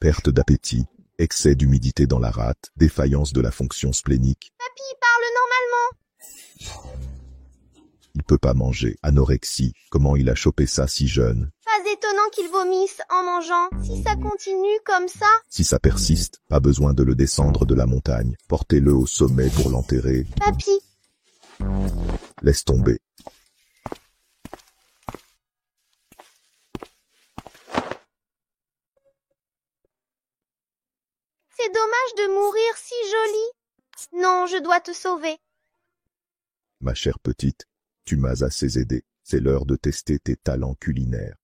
perte d'appétit, excès d'humidité dans la rate, défaillance de la fonction splénique. Papy, parle normalement. Il peut pas manger, anorexie, comment il a chopé ça si jeune? Pas étonnant qu'il vomisse en mangeant. Si ça continue comme ça... Si ça persiste, pas besoin de le descendre de la montagne, portez-le au sommet pour l'enterrer. Papy, Laisse tomber. c'est dommage de mourir si joli. Non, je dois te sauver. Ma chère petite, tu m'as assez aidé. C'est l'heure de tester tes talents culinaires.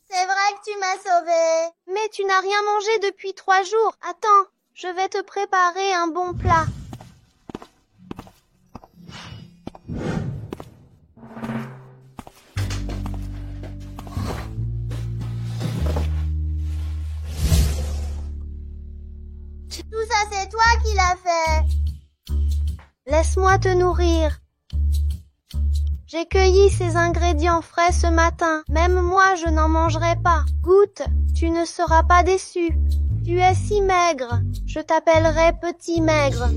C'est vrai que tu m'as sauvé. Mais tu n'as rien mangé depuis 3 jours. Attends, je vais te préparer un bon plat. Tout ça, c'est toi qui l'as fait. Laisse-moi te nourrir. J'ai cueilli ces ingrédients frais ce matin. Même moi, je n'en mangerai pas. Goûte, tu ne seras pas déçu. Tu es si maigre. Je t'appellerai petit maigre.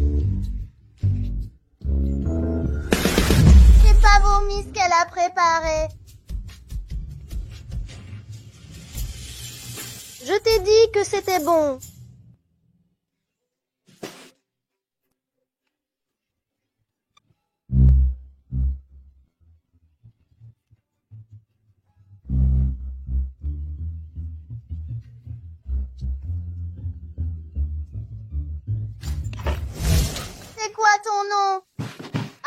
J'ai pas vomi ce qu'elle a préparé. Je t'ai dit que c'était bon. C'est quoi ton nom?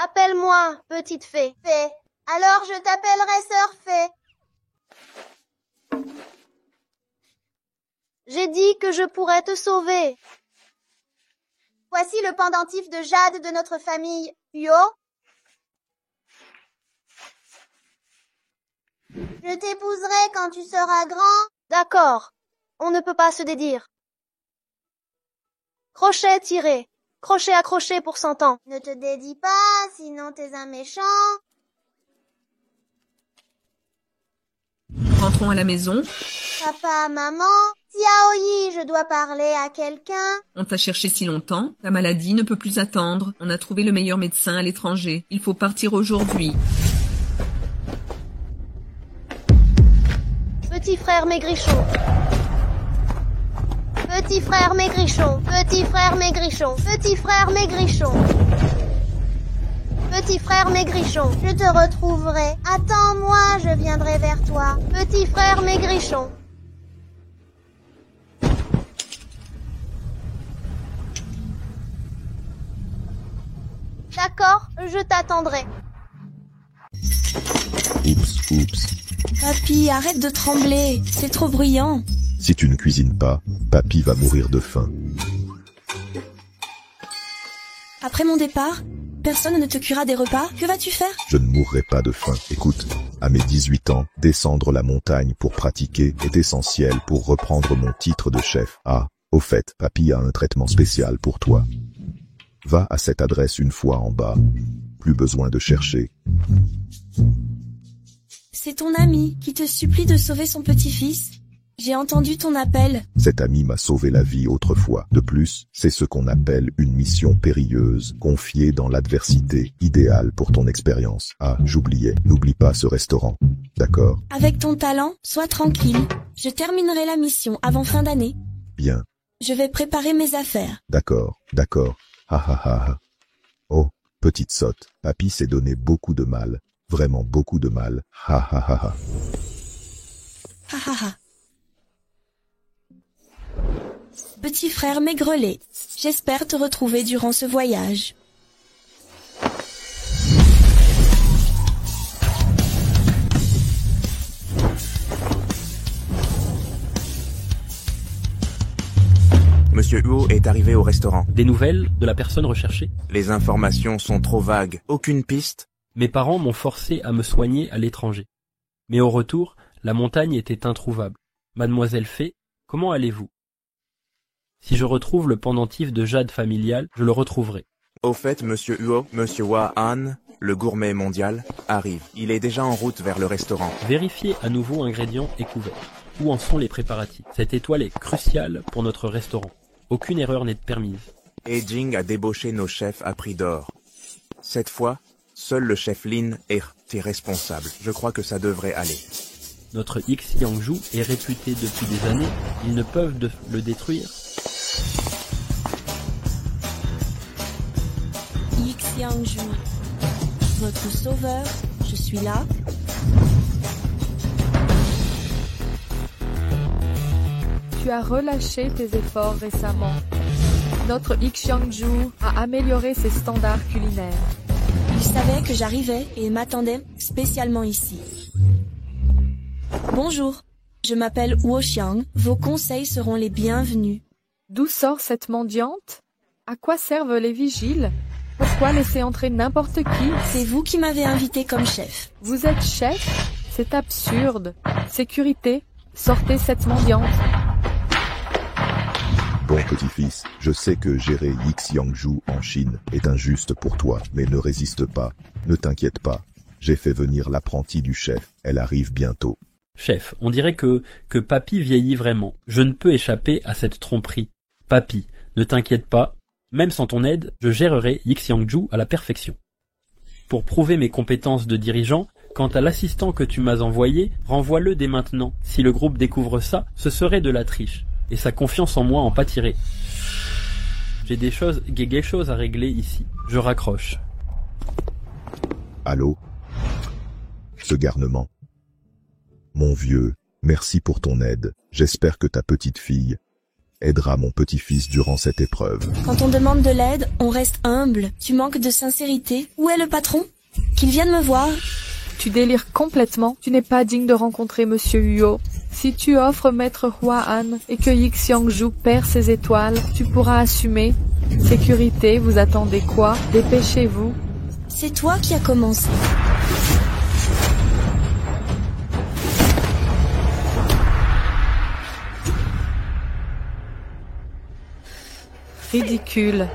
Appelle-moi, petite fée. Fée. Alors je t'appellerai sœur Fée. J'ai dit que je pourrais te sauver. Voici le pendentif de jade de notre famille. Yo. Je t'épouserai quand tu seras grand. D'accord. On ne peut pas se dédire. Crochet tiré. Crochet accroché pour 100 ans. Ne te dédie pas, sinon t'es un méchant. Rentrons à la maison. Papa, maman, Xiaoyi, je dois parler à quelqu'un. On t'a cherché si longtemps. Ta maladie ne peut plus attendre. On a trouvé le meilleur médecin à l'étranger. Il faut partir aujourd'hui. Petit frère maigrichon. Petit frère maigrichon. Petit frère maigrichon. Petit frère maigrichon. Petit frère maigrichon, je te retrouverai. Attends-moi, je viendrai vers toi. Petit frère maigrichon. D'accord, je t'attendrai. Oups. Papy, arrête de trembler, c'est trop bruyant. Si tu ne cuisines pas, papy va mourir de faim. Après mon départ, personne ne te cuira des repas. Que vas-tu faire? Je ne mourrai pas de faim. Écoute, à mes 18 ans, descendre la montagne pour pratiquer est essentiel pour reprendre mon titre de chef. Ah, au fait, papy a un traitement spécial pour toi. Va à cette adresse une fois en bas. Plus besoin de chercher. C'est ton ami qui te supplie de sauver son petit-fils. J'ai entendu ton appel. Cet ami m'a sauvé la vie autrefois. De plus, c'est ce qu'on appelle une mission périlleuse, confiée dans l'adversité, idéale pour ton expérience. Ah, j'oubliais, n'oublie pas ce restaurant. D'accord? Avec ton talent, sois tranquille. Je terminerai la mission avant fin d'année. Bien. Je vais préparer mes affaires. D'accord. Ha ha ha ha. Oh, petite sotte, papy s'est donné beaucoup de mal. Vraiment beaucoup de mal. Ha ha ha ha. Ha ha ha. Petit frère maigrelet, j'espère te retrouver durant ce voyage. Monsieur Huo est arrivé au restaurant. Des nouvelles de la personne recherchée? Les informations sont trop vagues. Aucune piste? Mes parents m'ont forcé à me soigner à l'étranger. Mais au retour, la montagne était introuvable. Mademoiselle Fée, comment allez-vous? Si je retrouve le pendentif de jade familial, je le retrouverai. Au fait, Monsieur Huo, Monsieur Hua-Han, le gourmet mondial, arrive. Il est déjà en route vers le restaurant. Vérifiez à nouveau ingrédients et couverts. Où en sont les préparatifs? Cette étoile est cruciale pour notre restaurant. Aucune erreur n'est permise. Et Jing a débauché nos chefs à prix d'or. Cette fois, seul le chef Lin est responsable. Je crois que ça devrait aller. Notre Xiangju est réputé depuis des années. Ils ne peuvent le détruire. Xiangju, votre sauveur, je suis là. Tu as relâché tes efforts récemment. Notre Xiangju a amélioré ses standards culinaires. Il savait que j'arrivais et m'attendait spécialement ici. Bonjour, je m'appelle Huo Xiang. Vos conseils seront les bienvenus. D'où sort cette mendiante? À quoi servent les vigiles? Pourquoi laisser entrer n'importe qui? C'est vous qui m'avez invité comme chef. Vous êtes chef? C'est absurde. Sécurité, sortez cette mendiante. Bon petit-fils, je sais que gérer Xiangju en Chine est injuste pour toi, mais ne résiste pas, ne t'inquiète pas. J'ai fait venir l'apprentie du chef, elle arrive bientôt. Chef, on dirait que Papy vieillit vraiment. Je ne peux échapper à cette tromperie. Papy, ne t'inquiète pas, même sans ton aide, je gérerai Xiangju à la perfection. Pour prouver mes compétences de dirigeant, quant à l'assistant que tu m'as envoyé, renvoie-le dès maintenant. Si le groupe découvre ça, ce serait de la triche. Et sa confiance en moi en pâtirait. J'ai des choses à régler ici. Je raccroche. Allô? Ce garnement. Mon vieux, merci pour ton aide. J'espère que ta petite fille aidera mon petit-fils durant cette épreuve. Quand on demande de l'aide, on reste humble. Tu manques de sincérité. Où est le patron? Qu'il vienne me voir. Tu délires complètement. Tu n'es pas digne de rencontrer Monsieur Huo. Si tu offres Maître Hua-Han et que Xiangju perd ses étoiles, tu pourras assumer. Sécurité, vous attendez quoi? Dépêchez-vous. C'est toi qui as commencé. Ridicule.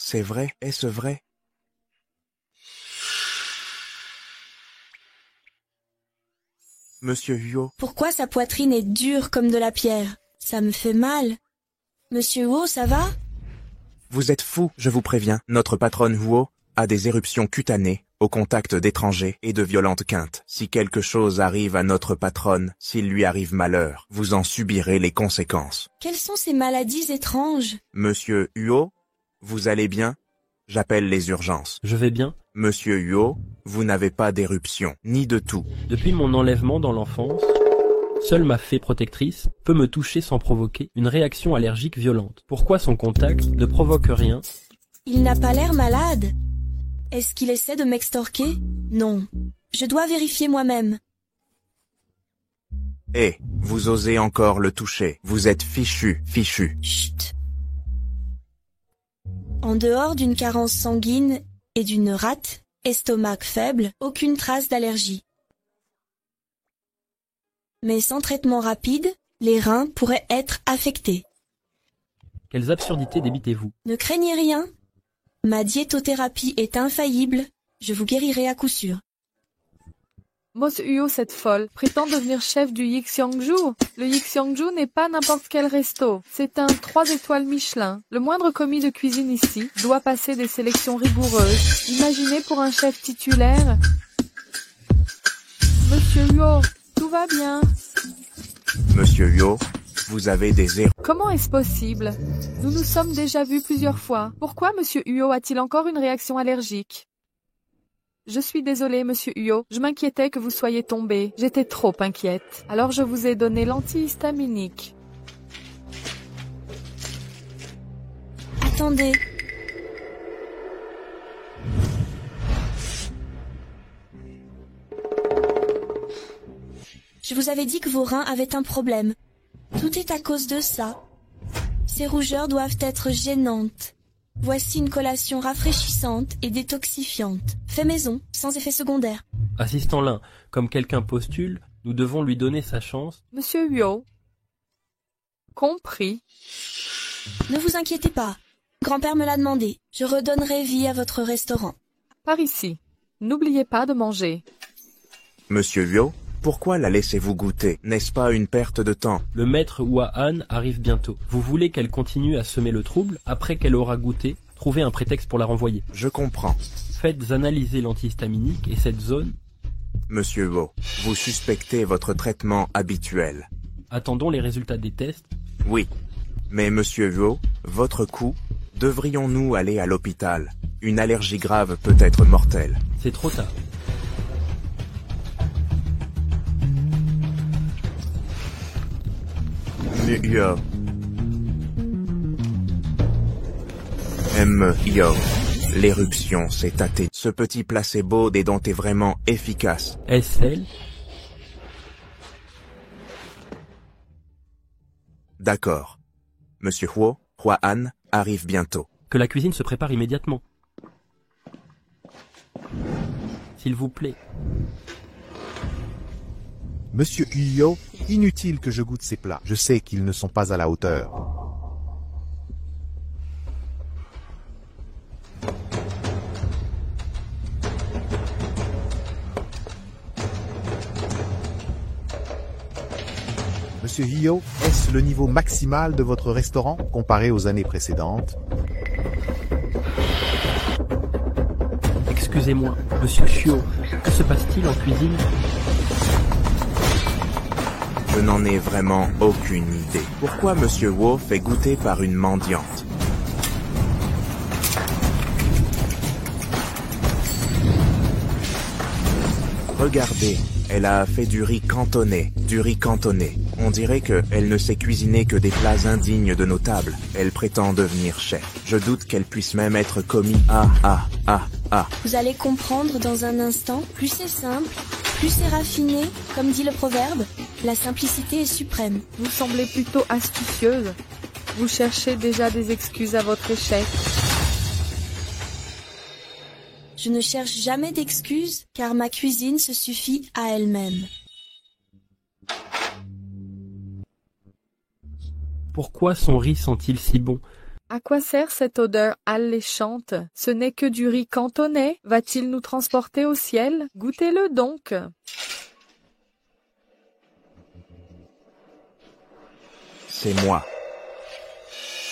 C'est vrai? Est-ce vrai? Monsieur Huo, Pourquoi sa poitrine est dure comme de la pierre? Ça me fait mal. Monsieur Huo, ça va? vous êtes fou, je vous préviens. Notre patronne Huo a des éruptions cutanées au contact d'étrangers et de violentes quintes. Si quelque chose arrive à notre patronne, s'il lui arrive malheur, vous en subirez les conséquences. Quelles sont ces maladies étranges? Monsieur Huo, vous allez bien? J'appelle les urgences. Je vais bien. Monsieur Huo, vous n'avez pas d'éruption, ni de toux. Depuis mon enlèvement dans l'enfance, seule ma fée protectrice peut me toucher sans provoquer une réaction allergique violente. Pourquoi son contact ne provoque rien? Il n'a pas l'air malade. Est-ce qu'il essaie de m'extorquer? Non. Je dois vérifier moi-même. Eh, vous osez encore le toucher. Vous êtes fichu. Chut. En dehors d'une carence sanguine et d'une rate, estomac faible, aucune trace d'allergie. Mais sans traitement rapide, les reins pourraient être affectés. Quelles absurdités débitez-vous? Ne craignez rien. Ma diétothérapie est infaillible. Je vous guérirai à coup sûr. Monsieur Huo, cette folle, prétend devenir chef du Xiangju. Le Xiangju n'est pas n'importe quel resto. C'est un 3 étoiles Michelin. Le moindre commis de cuisine ici doit passer des sélections rigoureuses. Imaginez pour un chef titulaire. Monsieur Huo, tout va bien. Monsieur Huo, vous avez des erreurs. Comment est-ce possible? Nous nous sommes déjà vus plusieurs fois. Pourquoi Monsieur Huo a-t-il encore une réaction allergique? Je suis désolée, monsieur Huo. Je m'inquiétais que vous soyez tombé. J'étais trop inquiète. Alors je vous ai donné l'antihistaminique. Attendez. Je vous avais dit que vos reins avaient un problème. Tout est à cause de ça. Ces rougeurs doivent être gênantes. Voici une collation rafraîchissante et détoxifiante. Fait maison, sans effet secondaire. Assistant Lin, comme quelqu'un postule, nous devons lui donner sa chance. Monsieur Huo. Compris. Ne vous inquiétez pas. Grand-père me l'a demandé. Je redonnerai vie à votre restaurant. Par ici. N'oubliez pas de manger. Monsieur Huo, pourquoi la laissez-vous goûter? N'est-ce pas une perte de temps? Le maître Hua-Han arrive bientôt. Vous voulez qu'elle continue à semer le trouble? Après qu'elle aura goûté, trouvez un prétexte pour la renvoyer. Je comprends. Faites analyser l'antihistaminique et cette zone. Monsieur Huo, vous suspectez votre traitement habituel. Attendons les résultats des tests. Oui. Mais monsieur Huo, votre coup, devrions-nous aller à l'hôpital? Une allergie grave peut être mortelle. C'est trop tard. Huo. Huo. L'éruption s'est tâtée. Ce petit placebo des dents est vraiment efficace. Est-ce elle? D'accord. Monsieur Huo, Hua-Han, arrive bientôt. Que la cuisine se prépare immédiatement. S'il vous plaît. Monsieur Huo, inutile que je goûte ces plats. Je sais qu'ils ne sont pas à la hauteur. Monsieur Huo, est-ce le niveau maximal de votre restaurant comparé aux années précédentes? Excusez-moi, monsieur Huo, que se passe-t-il en cuisine? Je n'en ai vraiment aucune idée. Pourquoi monsieur Huo fait goûter par une mendiante? Regardez, elle a fait du riz cantonais. On dirait qu'elle ne sait cuisiner que des plats indignes de nos tables. Elle prétend devenir chef. Je doute qu'elle puisse même être commis. Vous allez comprendre dans un instant. Plus c'est simple, plus c'est raffiné. Comme dit le proverbe, la simplicité est suprême. Vous semblez plutôt astucieuse. Vous cherchez déjà des excuses à votre échec. Je ne cherche jamais d'excuses, car ma cuisine se suffit à elle-même. Pourquoi son riz sent-il si bon? À quoi sert cette odeur alléchante? Ce n'est que du riz cantonais. Va-t-il nous transporter au ciel? Goûtez-le donc. C'est moi.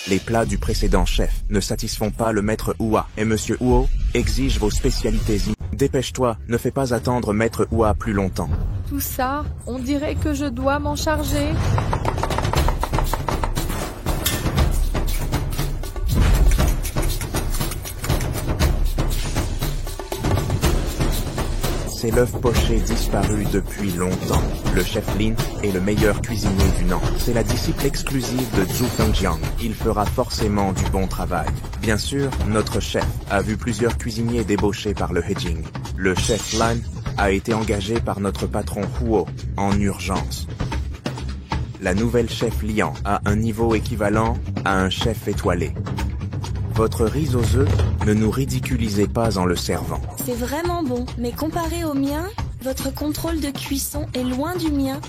Les plats du précédent chef ne satisfont pas le maître Hua, et monsieur Huo exige vos spécialités. Dépêche-toi, ne fais pas attendre maître Hua plus longtemps. Tout ça, on dirait que je dois m'en charger. C'est l'œuf poché disparu depuis longtemps. Le chef Lin est le meilleur cuisinier du Nan. C'est la disciple exclusive de Zhu Fengjiang. Il fera forcément du bon travail. Bien sûr, notre chef a vu plusieurs cuisiniers débauchés par le Heijing. Le chef Lan a été engagé par notre patron Huo en urgence. La nouvelle chef Lian a un niveau équivalent à un chef étoilé. Votre riz aux œufs, ne nous ridiculisez pas en le servant. C'est vraiment bon, mais comparé au mien, votre contrôle de cuisson est loin du mien.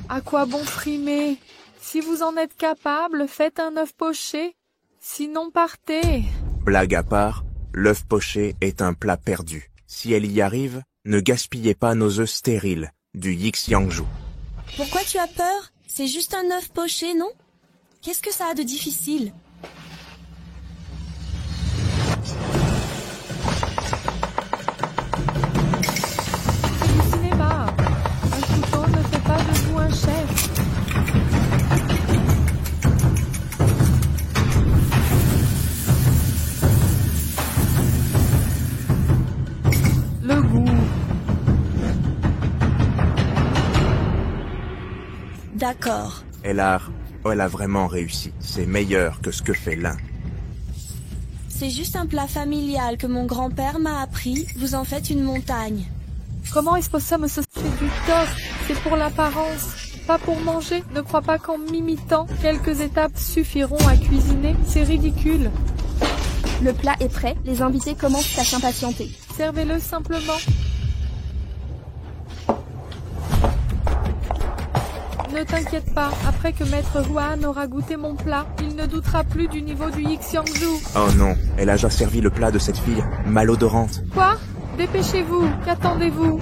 À quoi bon frimer? Si vous en êtes capable, faites un œuf poché. Sinon, partez. Blague à part, l'œuf poché est un plat perdu. Si elle y arrive, ne gaspillez pas nos œufs stériles, du Yixiangju. Pourquoi tu as peur? C'est juste un œuf poché, non? Qu'est-ce que ça a de difficile? C'est du cinéma. Un couteau ne fait pas de vous un chef. d'accord. Elle a vraiment réussi. C'est meilleur que ce que fait l'un. C'est juste un plat familial que mon grand-père m'a appris. Vous en faites une montagne. Comment est-ce possible, c'est du tof? C'est pour l'apparence, pas pour manger. Ne crois pas qu'en m'imitant, quelques étapes suffiront à cuisiner. C'est ridicule. Le plat est prêt, les invités commencent à s'impatienter. Servez-le simplement. Ne t'inquiète pas, après que Maître Huan aura goûté mon plat, il ne doutera plus du niveau du Yixiangju. Oh non, elle a déjà servi le plat de cette fille, malodorante. Quoi? Dépêchez-vous, qu'attendez-vous?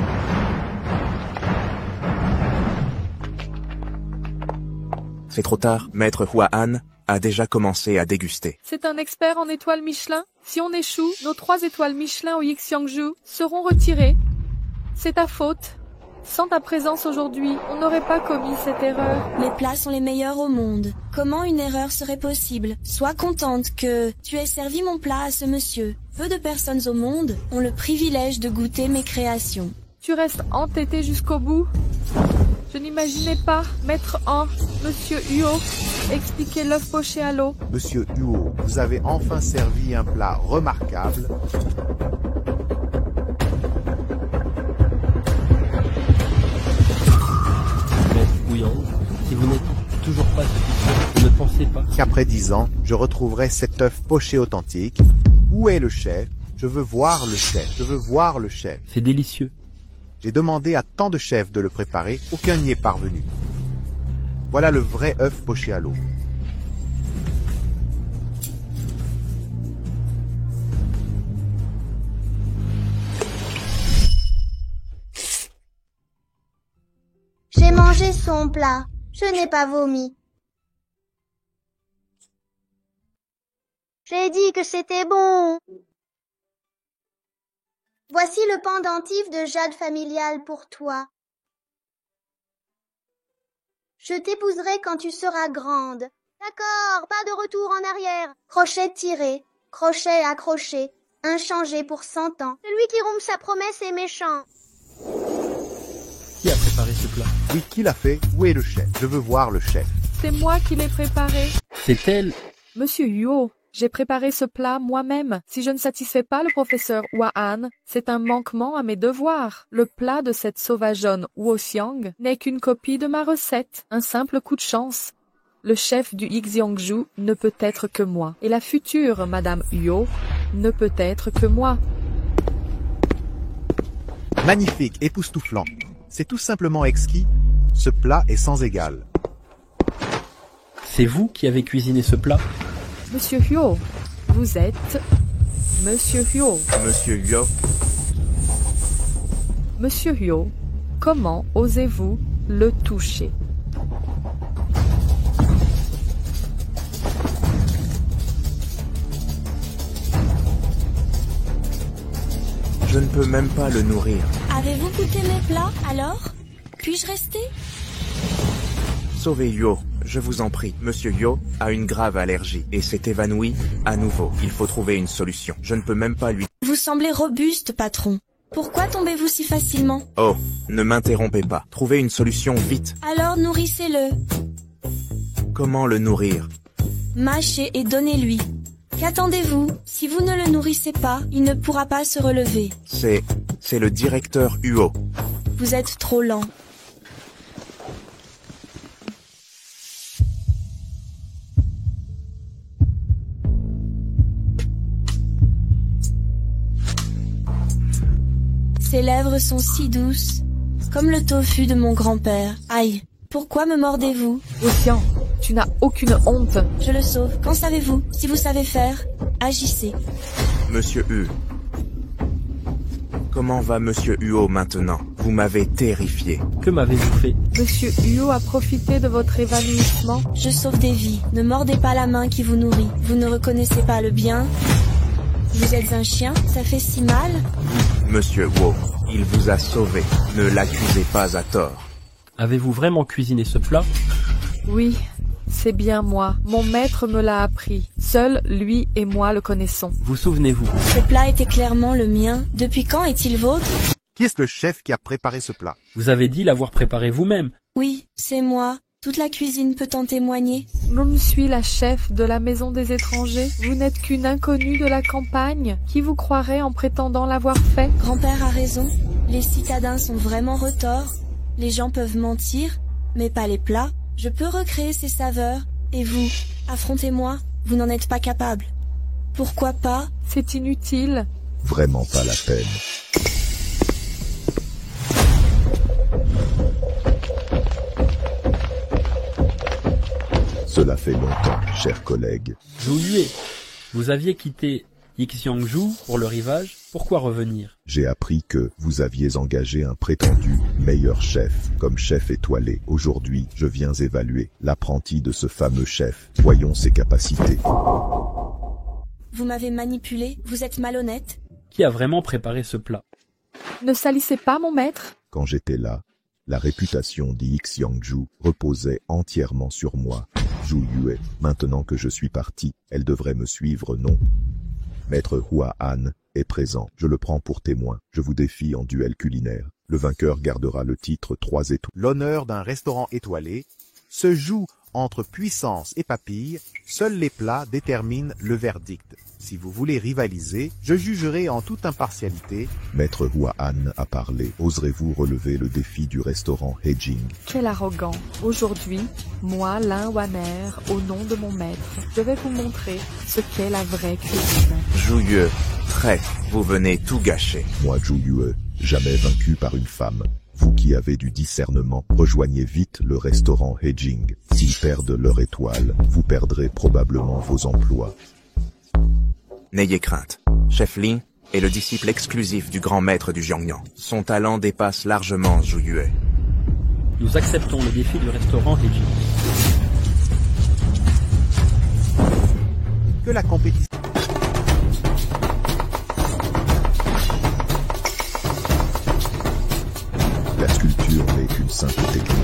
C'est trop tard, Maître Huan a déjà commencé à déguster. C'est un expert en étoiles Michelin. Si on échoue, nos 3 étoiles Michelin au Yixiangju seront retirées. C'est ta faute. Sans ta présence aujourd'hui, on n'aurait pas commis cette erreur. Mes plats sont les meilleurs au monde. Comment une erreur serait possible? Sois contente que tu aies servi mon plat à ce monsieur. Peu de personnes au monde ont le privilège de goûter mes créations. Tu restes entêté jusqu'au bout? Je n'imaginais pas mettre Monsieur Huo, expliquer l'œuf poché à l'eau. Monsieur Huo, vous avez enfin servi un plat remarquable. Si vous n'êtes toujours pas satisfait, ne pensez pas Qu'après 10 ans, je retrouverai cet œuf poché authentique. Où est le chef? Je veux voir le chef. Je veux voir le chef. C'est délicieux. J'ai demandé à tant de chefs de le préparer, aucun n'y est parvenu. Voilà le vrai œuf poché à l'eau. J'ai mangé son plat. Je n'ai pas vomi. J'ai dit que c'était bon. Voici le pendentif de jade familial pour toi. Je t'épouserai quand tu seras grande. D'accord, pas de retour en arrière. Crochet tiré, crochet accroché, inchangé pour 100 ans. Celui qui rompt sa promesse est méchant. Qui a préparé ce plat? Oui, qui l'a fait? Où est le chef? Je veux voir le chef. C'est moi qui l'ai préparé. C'est elle. Monsieur Huo, j'ai préparé ce plat moi-même. Si je ne satisfais pas le professeur Huan, c'est un manquement à mes devoirs. Le plat de cette sauvageonne Huoxiang n'est qu'une copie de ma recette, un simple coup de chance. Le chef du Yixiangju ne peut être que moi, et la future Madame Huo ne peut être que moi. Magnifique, époustouflant. C'est tout simplement exquis. Ce plat est sans égal. C'est vous qui avez cuisiné ce plat? Monsieur Huo, vous êtes Monsieur Huo. Monsieur Huo, Monsieur Huo, comment osez-vous le toucher? je ne peux même pas le nourrir. Avez-vous goûté mes plats, alors? Puis-je rester? Sauvez Huo, je vous en prie. Monsieur Huo a une grave allergie et s'est évanoui à nouveau. Il faut trouver une solution. Je ne peux même pas lui... Vous semblez robuste, patron. Pourquoi tombez-vous si facilement? Oh, ne m'interrompez pas. Trouvez une solution vite. Alors nourrissez-le. Comment le nourrir? Mâchez et donnez-lui. Qu'attendez-vous? Si vous ne le nourrissez pas, il ne pourra pas se relever. C'est le directeur Huo. Vous êtes trop lent. Ses lèvres sont si douces, comme le tofu de mon grand-père. Aïe, pourquoi me mordez-vous? Ossian, tu n'as aucune honte. Je le sauve. Qu'en savez-vous? Si vous savez faire, agissez. Monsieur Hu. Comment va Monsieur Huo maintenant? Vous m'avez terrifié. Que m'avez-vous fait? Monsieur Huo a profité de votre évanouissement. Je sauve des vies. Ne mordez pas la main qui vous nourrit. Vous ne reconnaissez pas le bien? Vous êtes un chien? Ça fait si mal? Monsieur Huo, il vous a sauvé. Ne l'accusez pas à tort. Avez-vous vraiment cuisiné ce plat? Oui, c'est bien moi. Mon maître me l'a appris. Seul lui et moi le connaissons. Vous souvenez-vous? Ce plat était clairement le mien. Depuis quand est-il vôtre? Qui est-ce le chef qui a préparé ce plat? Vous avez dit l'avoir préparé vous-même. Oui, c'est moi. Toute la cuisine peut en témoigner. Je suis la chef de la maison des étrangers. Vous n'êtes qu'une inconnue de la campagne. Qui vous croirait en prétendant l'avoir fait? Grand-père a raison. Les citadins sont vraiment retors. Les gens peuvent mentir, mais pas les plats. Je peux recréer ces saveurs. Et vous, affrontez-moi, vous n'en êtes pas capable. Pourquoi pas? C'est inutile. Vraiment pas la peine. Cela fait longtemps, chers collègues. Zhou Yue, vous aviez quitté Yixiangju pour le rivage. Pourquoi revenir? J'ai appris que vous aviez engagé un prétendu meilleur chef comme chef étoilé. Aujourd'hui, je viens évaluer l'apprenti de ce fameux chef. Voyons ses capacités. Vous m'avez manipulé, vous êtes malhonnête. Qui a vraiment préparé ce plat? Ne salissez pas mon maître. Quand j'étais là, la réputation d'Yixiangju reposait entièrement sur moi. Zhou Yue, maintenant que je suis parti, elle devrait me suivre, non? Maître Hua Han est présent, je le prends pour témoin. Je vous défie en duel culinaire. Le vainqueur gardera le titre 3 étoiles. L'honneur d'un restaurant étoilé se joue entre puissance et papille. Seuls les plats déterminent le verdict. Si vous voulez rivaliser, je jugerai en toute impartialité. Maître Hua Han a parlé. Oserez-vous relever le défi du restaurant Heijing? Quel arrogant. Aujourd'hui, moi, Lin Waner, au nom de mon maître, je vais vous montrer ce qu'est la vraie cuisine. Zhou Yue, prêt, vous venez tout gâcher. Moi, Zhou Yue, jamais vaincu par une femme. Vous qui avez du discernement, rejoignez vite le restaurant Heijing. S'ils perdent leur étoile, vous perdrez probablement vos emplois. N'ayez crainte. Chef Lin est le disciple exclusif du grand maître du Jiangnan. Son talent dépasse largement Zhou Yue. Nous acceptons le défi du restaurant Heijing. Que la compétition... La sculpture n'est qu'une simple technique.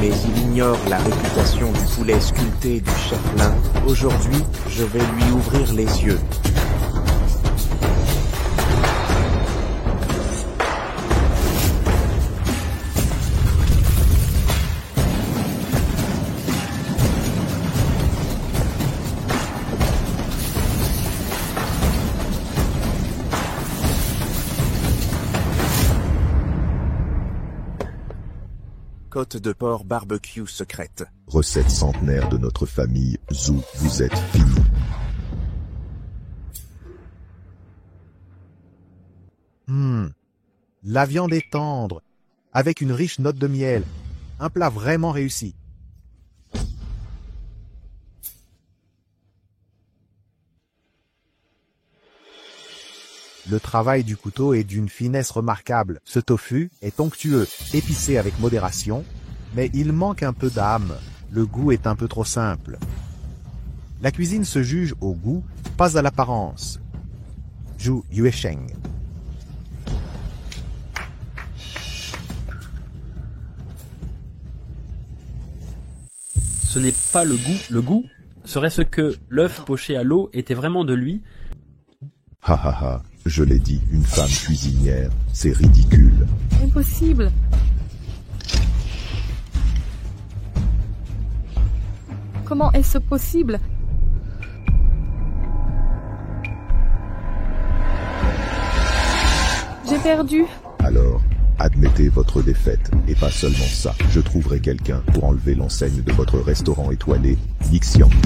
Mais il ignore la réputation du poulet sculpté du chef Lin. Aujourd'hui, je vais lui ouvrir les yeux. Côte de porc barbecue secrète. Recette centenaire de notre famille, Zhou, vous êtes fini. La viande est tendre, avec une riche note de miel. Un plat vraiment réussi. Le travail du couteau est d'une finesse remarquable. Ce tofu est onctueux, épicé avec modération, mais il manque un peu d'âme. Le goût est un peu trop simple. La cuisine se juge au goût, pas à l'apparence. Zhou Yuesheng. Ce n'est pas le goût. Le goût serait-ce que l'œuf poché à l'eau était vraiment de lui? Ha ha ha, je l'ai dit, une femme cuisinière, c'est ridicule. Impossible. Comment est-ce possible? J'ai perdu. Alors, admettez votre défaite, et pas seulement ça. Je trouverai quelqu'un pour enlever l'enseigne de votre restaurant étoilé, Yixiangju.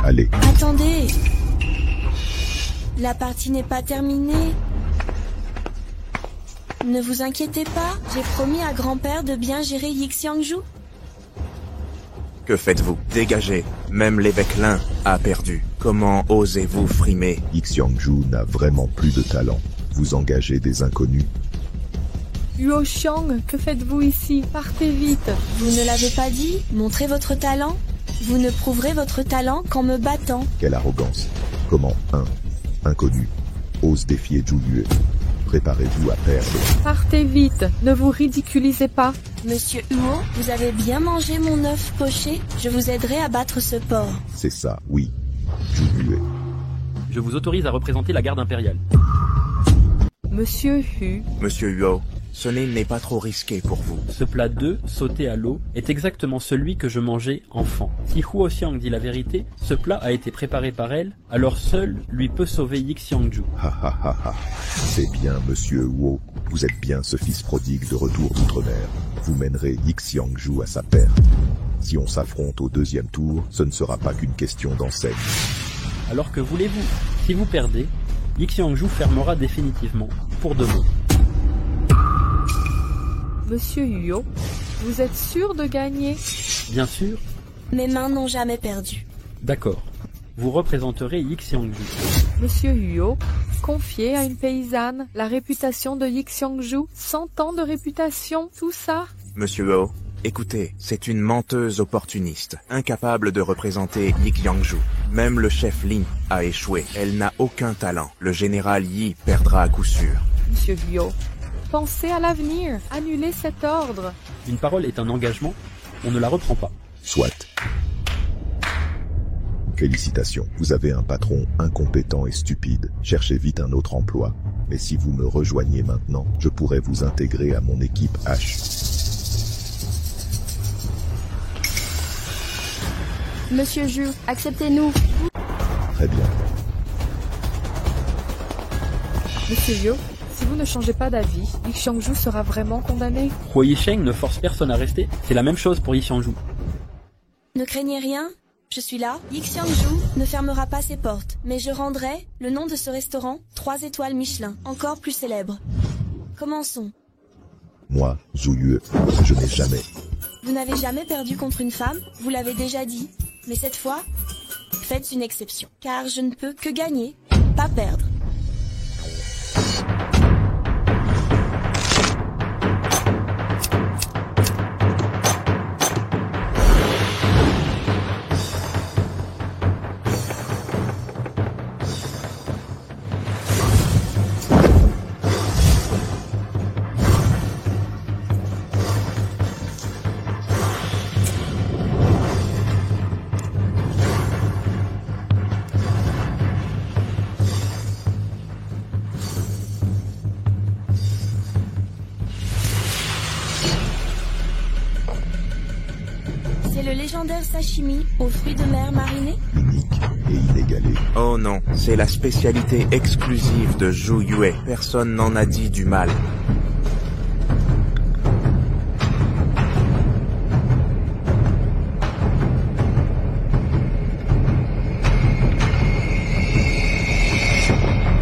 Allez. Attendez. La partie n'est pas terminée. Ne vous inquiétez pas, j'ai promis à grand-père de bien gérer Yixiangju. Que faites-vous? Dégagez. Même l'évêque Lin a perdu. Comment osez-vous frimer? Yixiangju n'a vraiment plus de talent. Vous engagez des inconnus. Yuo Xiang, que faites-vous ici? Partez vite. Vous ne l'avez pas dit? Montrez votre talent. Vous ne prouverez votre talent qu'en me battant. Quelle arrogance. Comment un inconnu ose défier Zhou Yue? Préparez-vous à perdre. Partez vite, ne vous ridiculisez pas. Monsieur Huo, vous avez bien mangé mon œuf poché. Je vous aiderai à battre ce porc. C'est ça, oui. Zhou Yue. Je vous autorise à représenter la garde impériale. Monsieur Hu, Monsieur Huo, ce n'est pas trop risqué pour vous. Ce plat d'œufs sauté à l'eau est exactement celui que je mangeais enfant. Si Huo Xiang dit la vérité, ce plat a été préparé par elle, alors seul lui peut sauver Yixiangju. Ha ha ha ha. C'est bien, monsieur Huo. Vous êtes bien ce fils prodigue de retour d'outre-mer. Vous mènerez Yixiangju à sa perte. Si on s'affronte au deuxième tour, ce ne sera pas qu'une question d'enseigne. Alors que voulez-vous? Si vous perdez, Yixiangju fermera définitivement, pour de bon. Monsieur Huo, vous êtes sûr de gagner? Bien sûr. Mes mains n'ont jamais perdu. D'accord. Vous représenterez Yixiangju. Monsieur Huo, confié à une paysanne, la réputation de Yixiangju, 100 ans de réputation, tout ça? Monsieur Huo, écoutez, c'est une menteuse opportuniste, incapable de représenter Yixiangju. Même le chef Lin a échoué. Elle n'a aucun talent. Le général Yi perdra à coup sûr. Monsieur Huo, pensez à l'avenir, annulez cet ordre. Une parole est un engagement, on ne la reprend pas. Soit. Félicitations, vous avez un patron incompétent et stupide. Cherchez vite un autre emploi. Mais si vous me rejoignez maintenant, je pourrais vous intégrer à mon équipe H. Monsieur Ju, acceptez-nous. Très bien. Monsieur Huo, si vous ne changez pas d'avis, Yixiangju sera vraiment condamné. Huo Yisheng ne force personne à rester, c'est la même chose pour Yixiangju. Ne craignez rien, je suis là. Yixiangju ne fermera pas ses portes, mais je rendrai le nom de ce restaurant 3 étoiles Michelin, encore plus célèbre. Commençons. Moi, Zhu Yue, je n'ai jamais. Vous n'avez jamais perdu contre une femme, vous l'avez déjà dit. Mais cette fois, faites une exception, car je ne peux que gagner, pas perdre. C'est le légendaire sashimi aux fruits de mer marinés? Unique et inégalé. Oh non, c'est la spécialité exclusive de Zhu Yue. Personne n'en a dit du mal.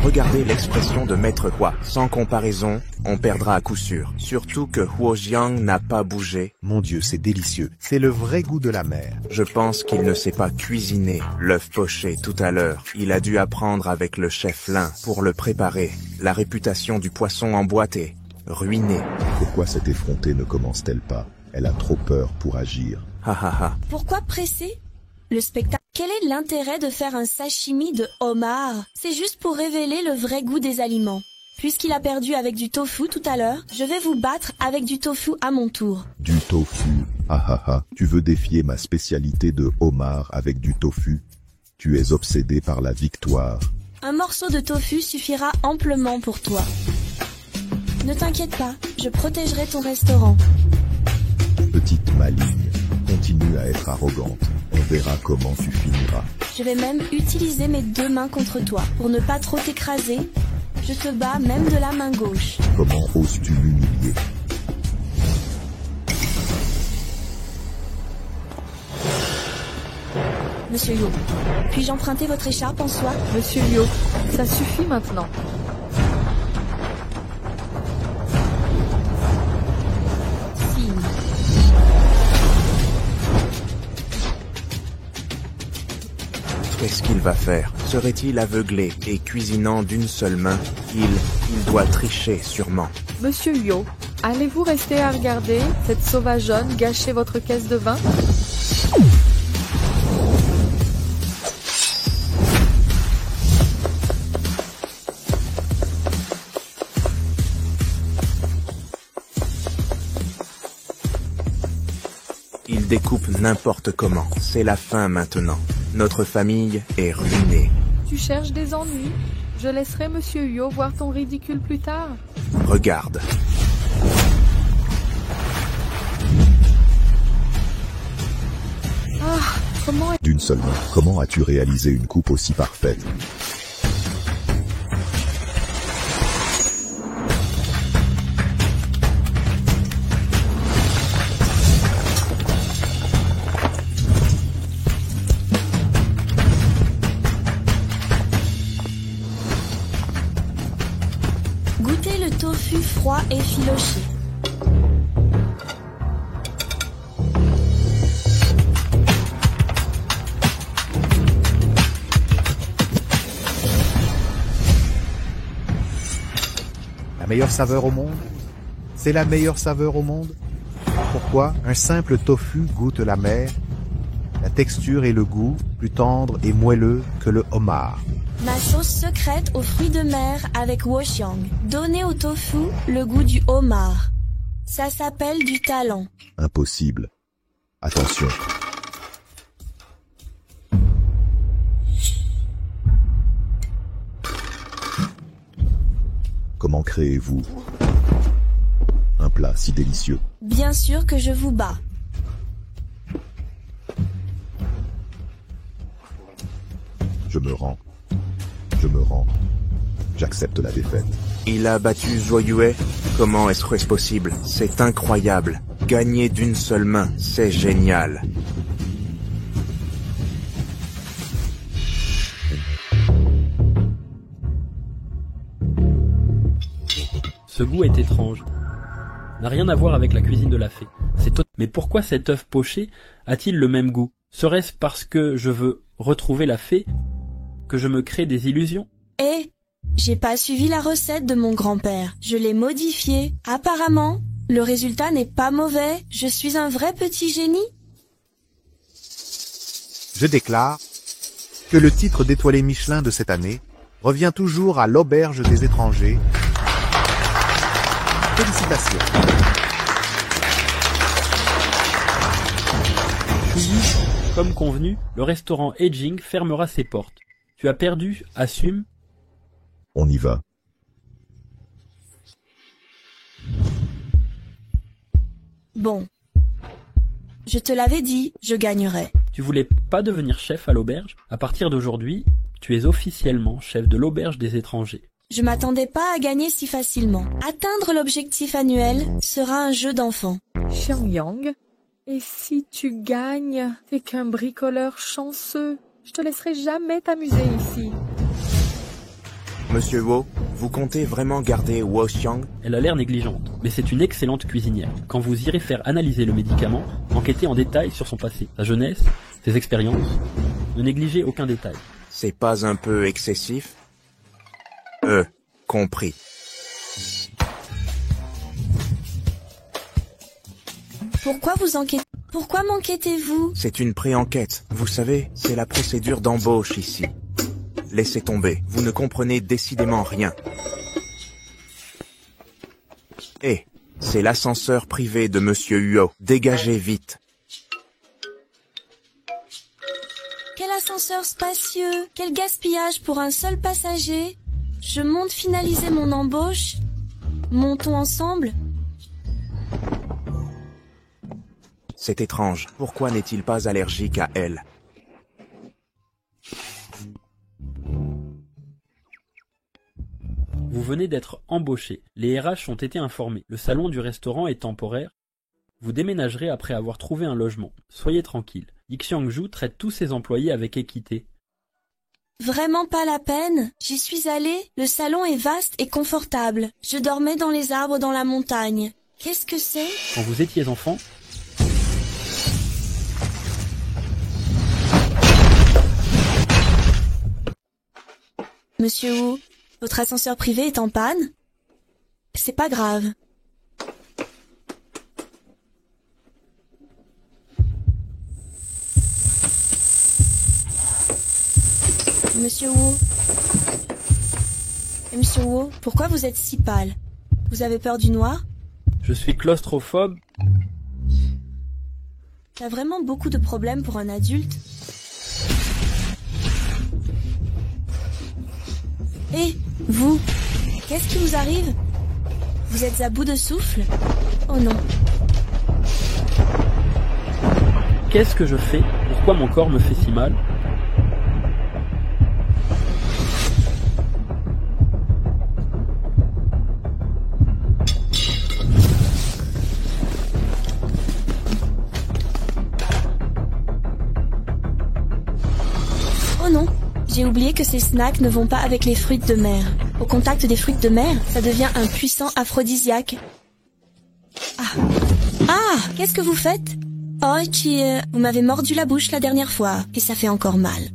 Regardez l'expression de Maître Hua. Sans comparaison, on perdra à coup sûr. Surtout que Huo Xiang n'a pas bougé. Mon Dieu, c'est délicieux. C'est le vrai goût de la mer. Je pense qu'il ne sait pas cuisiner l'œuf poché tout à l'heure. Il a dû apprendre avec le chef Lin pour le préparer. La réputation du poisson emboîté, ruinée. Pourquoi cette effrontée ne commence-t-elle pas? Elle a trop peur pour agir. Ha ha ha. Pourquoi presser le spectacle? Quel est l'intérêt de faire un sashimi de homard? C'est juste pour révéler le vrai goût des aliments. Puisqu'il a perdu avec du tofu tout à l'heure, je vais vous battre avec du tofu à mon tour. Du tofu. Ah ah ah. Tu veux défier ma spécialité de homard avec du tofu? Tu es obsédé par la victoire. Un morceau de tofu suffira amplement pour toi. Ne t'inquiète pas, je protégerai ton restaurant. Petite maligne, continue à être arrogante. On verra comment tu finiras. Je vais même utiliser mes 2 mains contre toi. Pour ne pas trop t'écraser, je te bats même de la main gauche. Comment oses-tu m'humilier? Monsieur Yo, puis-je emprunter votre écharpe en soie? Monsieur Yo, ça suffit maintenant. Qu'est-ce qu'il va faire? Serait-il aveuglé et cuisinant d'une seule main? Il doit tricher sûrement. Monsieur Yo, allez-vous rester à regarder cette sauvageonne gâcher votre caisse de vin? Il découpe n'importe comment. C'est la fin maintenant. Notre famille est ruinée. Tu cherches des ennuis? Je laisserai Monsieur Huo voir ton ridicule plus tard. Regarde. Ah, comment est... D'une seule main, comment as-tu réalisé une coupe aussi parfaite? Goûtez le tofu froid et filoché. La meilleure saveur au monde? C'est la meilleure saveur au monde? Pourquoi? Un simple tofu goûte la mer, la texture et le goût plus tendre et moelleux que le homard. Ma sauce secrète aux fruits de mer avec Woxiang. Donnez au tofu le goût du homard. Ça s'appelle du talent. Impossible. Attention. Comment créez-vous un plat si délicieux? Bien sûr que je vous bats. Je me rends. Je me rends. J'accepte la défaite. Il a battu Zhuo Yue. Comment est-ce possible? C'est incroyable. Gagner d'une seule main, c'est génial. Ce goût est étrange. N'a rien à voir avec la cuisine de la fée. Mais pourquoi cet œuf poché a-t-il le même goût? Serait-ce parce que je veux retrouver la fée que je me crée des illusions? Eh, j'ai pas suivi la recette de mon grand-père. Je l'ai modifiée. Apparemment, le résultat n'est pas mauvais. Je suis un vrai petit génie. Je déclare que le titre d'étoilé Michelin de cette année revient toujours à l'Auberge des étrangers. Félicitations. Comme convenu, le restaurant Aging fermera ses portes. Tu as perdu, assume. On y va. Bon. Je te l'avais dit, je gagnerais. Tu voulais pas devenir chef à l'auberge? À partir d'aujourd'hui, tu es officiellement chef de l'auberge des étrangers. Je m'attendais pas à gagner si facilement. Atteindre l'objectif annuel sera un jeu d'enfant. Xiangyang, et si tu gagnes, t'es qu'un bricoleur chanceux. Je te laisserai jamais t'amuser ici. Monsieur Huo, vous comptez vraiment garder Woxiang? Elle a l'air négligente, mais c'est une excellente cuisinière. Quand vous irez faire analyser le médicament, enquêtez en détail sur son passé, sa jeunesse, ses expériences. Ne négligez aucun détail. C'est pas un peu excessif? Compris. Pourquoi m'enquêtez-vous? C'est une pré-enquête. Vous savez, c'est la procédure d'embauche ici. Laissez tomber, vous ne comprenez décidément rien. Eh, c'est l'ascenseur privé de Monsieur Huo. Dégagez vite. Quel ascenseur spacieux! Quel gaspillage pour un seul passager! Je monte finaliser mon embauche. Montons ensemble. C'est étrange. Pourquoi n'est-il pas allergique à elle? Vous venez d'être embauché. Les RH ont été informés. Le salon du restaurant est temporaire. Vous déménagerez après avoir trouvé un logement. Soyez tranquille. Yixiangju traite tous ses employés avec équité. Vraiment pas la peine. J'y suis allée. Le salon est vaste et confortable. Je dormais dans les arbres dans la montagne. Qu'est-ce que c'est? Quand vous étiez enfant, Monsieur Wu, votre ascenseur privé est en panne? C'est pas grave. Monsieur Wu, pourquoi vous êtes si pâle? Vous avez peur du noir? je suis claustrophobe. T'as vraiment beaucoup de problèmes pour un adulte? Hé, vous, qu'est-ce qui vous arrive? Vous êtes à bout de souffle? Oh non. Qu'est-ce que je fais? Pourquoi mon corps me fait si mal? Oh non, j'ai oublié que ces snacks ne vont pas avec les fruits de mer. Au contact des fruits de mer, ça devient un puissant aphrodisiaque. Ah, qu'est-ce que vous faites? Oh, vous m'avez mordu la bouche la dernière fois, et ça fait encore mal.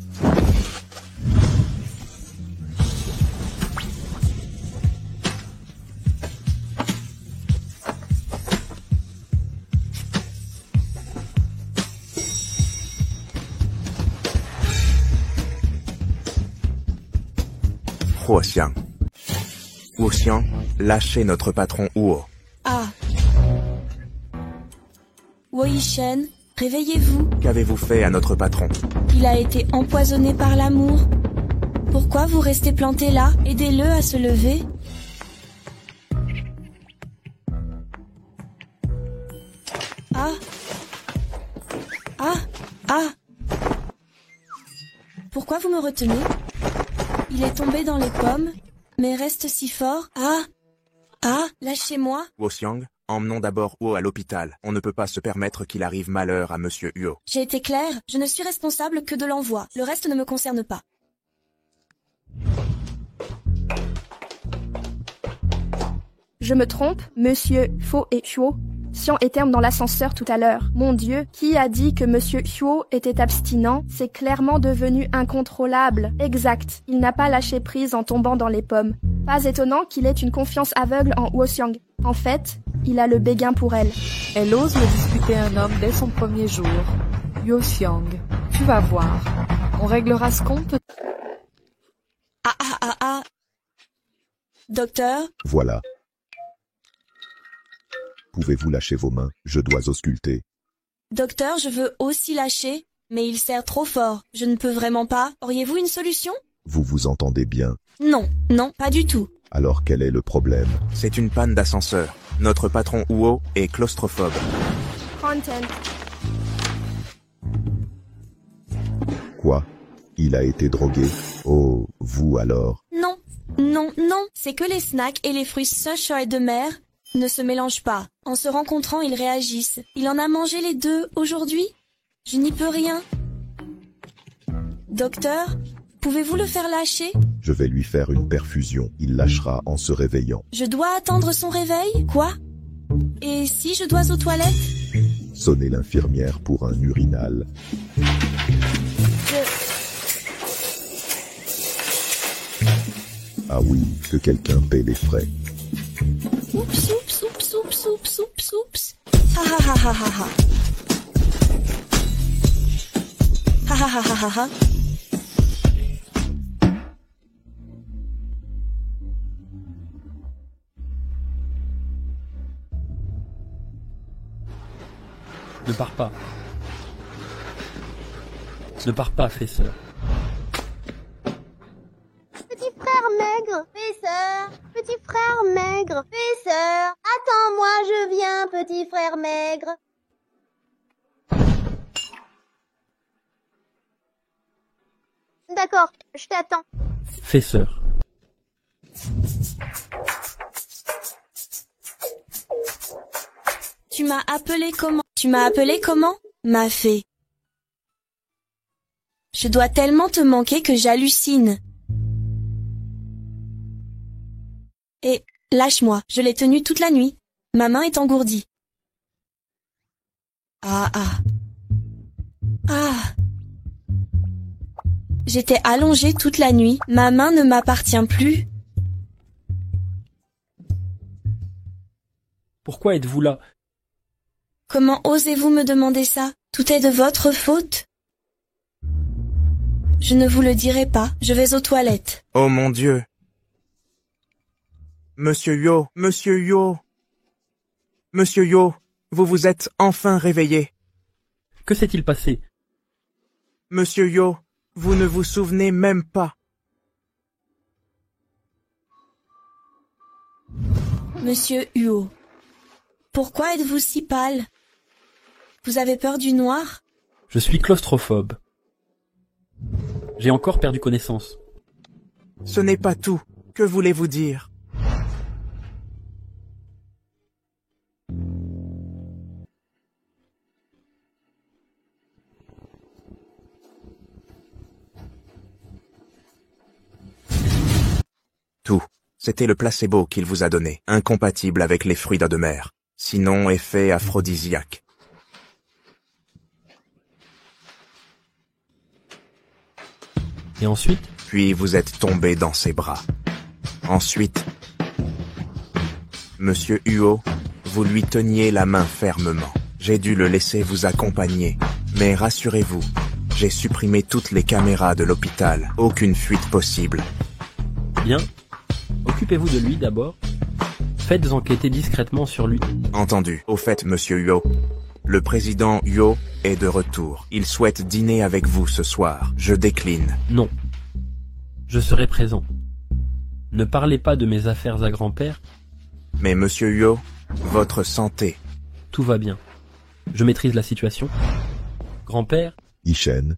Huoxiang. Huoxiang, lâchez notre patron Huo. Ah. Woishen, réveillez-vous. Qu'avez-vous fait à notre patron? Il a été empoisonné par l'amour. Pourquoi vous restez planté là? Aidez-le à se lever. Ah. Ah. Ah. Pourquoi vous me retenez? Il est tombé dans les pommes, mais reste si fort. Ah. Ah, lâchez-moi. Huoxiang, emmenons d'abord Huo à l'hôpital. On ne peut pas se permettre qu'il arrive malheur à Monsieur Huo. J'ai été claire, je ne suis responsable que de l'envoi. Le reste ne me concerne pas. Je me trompe, monsieur Fo et Huo? Xian et terme dans l'ascenseur tout à l'heure. Mon Dieu, qui a dit que monsieur Huo était abstinent? C'est clairement devenu incontrôlable. Exact, il n'a pas lâché prise en tombant dans les pommes. Pas étonnant qu'il ait une confiance aveugle en Huoxiang. En fait, il a le béguin pour elle. Elle ose me disputer un homme dès son premier jour. Huoxiang, tu vas voir. On réglera ce compte. Ah. Docteur? Voilà. Pouvez-vous lâcher vos mains? Je dois ausculter. Docteur, je veux aussi lâcher, mais il serre trop fort. Je ne peux vraiment pas. Auriez-vous une solution? Vous vous entendez bien? Non, pas du tout. Alors quel est le problème? C'est une panne d'ascenseur. Notre patron Huo est claustrophobe. Content. Quoi? Il a été drogué? Oh, vous alors? Non. C'est que les snacks et les fruits sèches de mer ne se mélangent pas. En se rencontrant, ils réagissent. Il en a mangé les deux aujourd'hui? Je n'y peux rien. Docteur, pouvez-vous le faire lâcher? Je vais lui faire une perfusion. Il lâchera en se réveillant. Je dois attendre son réveil? Quoi? Et si je dois aux toilettes? Sonnez l'infirmière pour un urinal. Ah oui, que quelqu'un paie les frais. Oups. Ha. Ha. Ne pars pas. Ne pars pas, Fesseur. Petit frère maigre, Fesseur. Petit frère maigre, Fesseur. Attends-moi, je viens, petit frère maigre. D'accord, je t'attends. Fesseur. Tu m'as appelé comment? Ma fée. Je dois tellement te manquer que j'hallucine. Et lâche-moi, je l'ai tenue toute la nuit. Ma main est engourdie. Ah. J'étais allongée toute la nuit. Ma main ne m'appartient plus. Pourquoi êtes-vous là? Comment osez-vous me demander ça? Tout est de votre faute. Je ne vous le dirai pas. Je vais aux toilettes. Oh mon Dieu! Monsieur Huo, vous vous êtes enfin réveillé. Que s'est-il passé? Monsieur Huo, vous ne vous souvenez même pas. Monsieur Huo, pourquoi êtes-vous si pâle? Vous avez peur du noir? Je suis claustrophobe. J'ai encore perdu connaissance. Ce n'est pas tout. Que voulez-vous dire? Tout. C'était le placebo qu'il vous a donné, incompatible avec les fruits de mer. Sinon, effet aphrodisiaque. Et ensuite? Puis vous êtes tombé dans ses bras. Ensuite, Monsieur Huo, vous lui teniez la main fermement. J'ai dû le laisser vous accompagner. Mais rassurez-vous, j'ai supprimé toutes les caméras de l'hôpital. Aucune fuite possible. Bien. Occupez-vous de lui d'abord. Faites enquêter discrètement sur lui. Entendu. Au fait, Monsieur Huo, le président Huo est de retour. Il souhaite dîner avec vous ce soir. Je décline. Non. Je serai présent. Ne parlez pas de mes affaires à grand-père. Mais Monsieur Huo, votre santé. Tout va bien. Je maîtrise la situation. Grand-père? Ishen,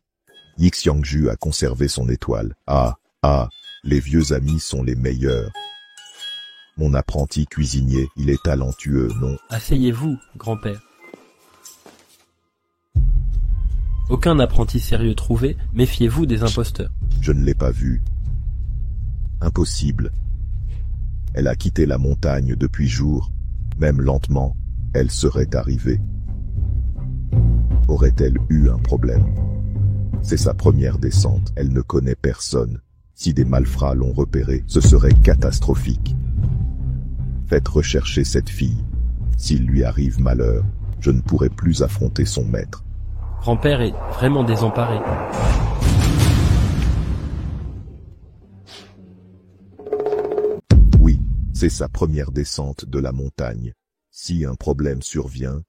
Yixiangju a conservé son étoile. Ah, les vieux amis sont les meilleurs. Mon apprenti cuisinier, il est talentueux, non? Asseyez-vous, grand-père. Aucun apprenti sérieux trouvé, méfiez-vous des imposteurs. Je ne l'ai pas vue. Impossible. Elle a quitté la montagne depuis jours. Même lentement, elle serait arrivée. Aurait-elle eu un problème? C'est sa première descente, elle ne connaît personne. Si des malfrats l'ont repérée, ce serait catastrophique. Faites rechercher cette fille. S'il lui arrive malheur, je ne pourrai plus affronter son maître. Grand-père est vraiment désemparé. Oui, c'est sa première descente de la montagne. Si un problème survient...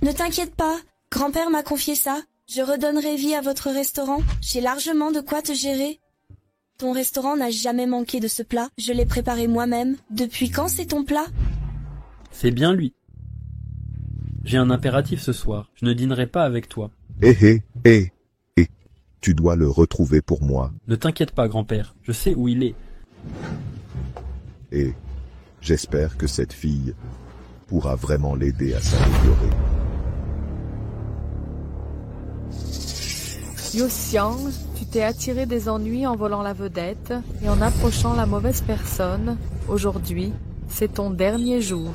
Ne t'inquiète pas, grand-père m'a confié ça. Je redonnerai vie à votre restaurant. J'ai largement de quoi te gérer. Ton restaurant n'a jamais manqué de ce plat. Je l'ai préparé moi-même. Depuis quand c'est ton plat? C'est bien lui. J'ai un impératif ce soir. Je ne dînerai pas avec toi. Tu dois le retrouver pour moi. Ne t'inquiète pas, grand-père. Je sais où il est. Et j'espère que cette fille pourra vraiment l'aider à s'améliorer. Yoxiang, tu t'es attiré des ennuis en volant la vedette et en approchant la mauvaise personne. Aujourd'hui, c'est ton dernier jour.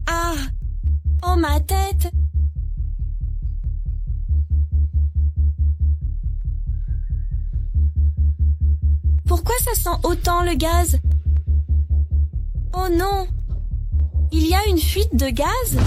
Ah! Oh, ma tête! Pourquoi ça sent autant le gaz? Oh non! Il y a une fuite de gaz?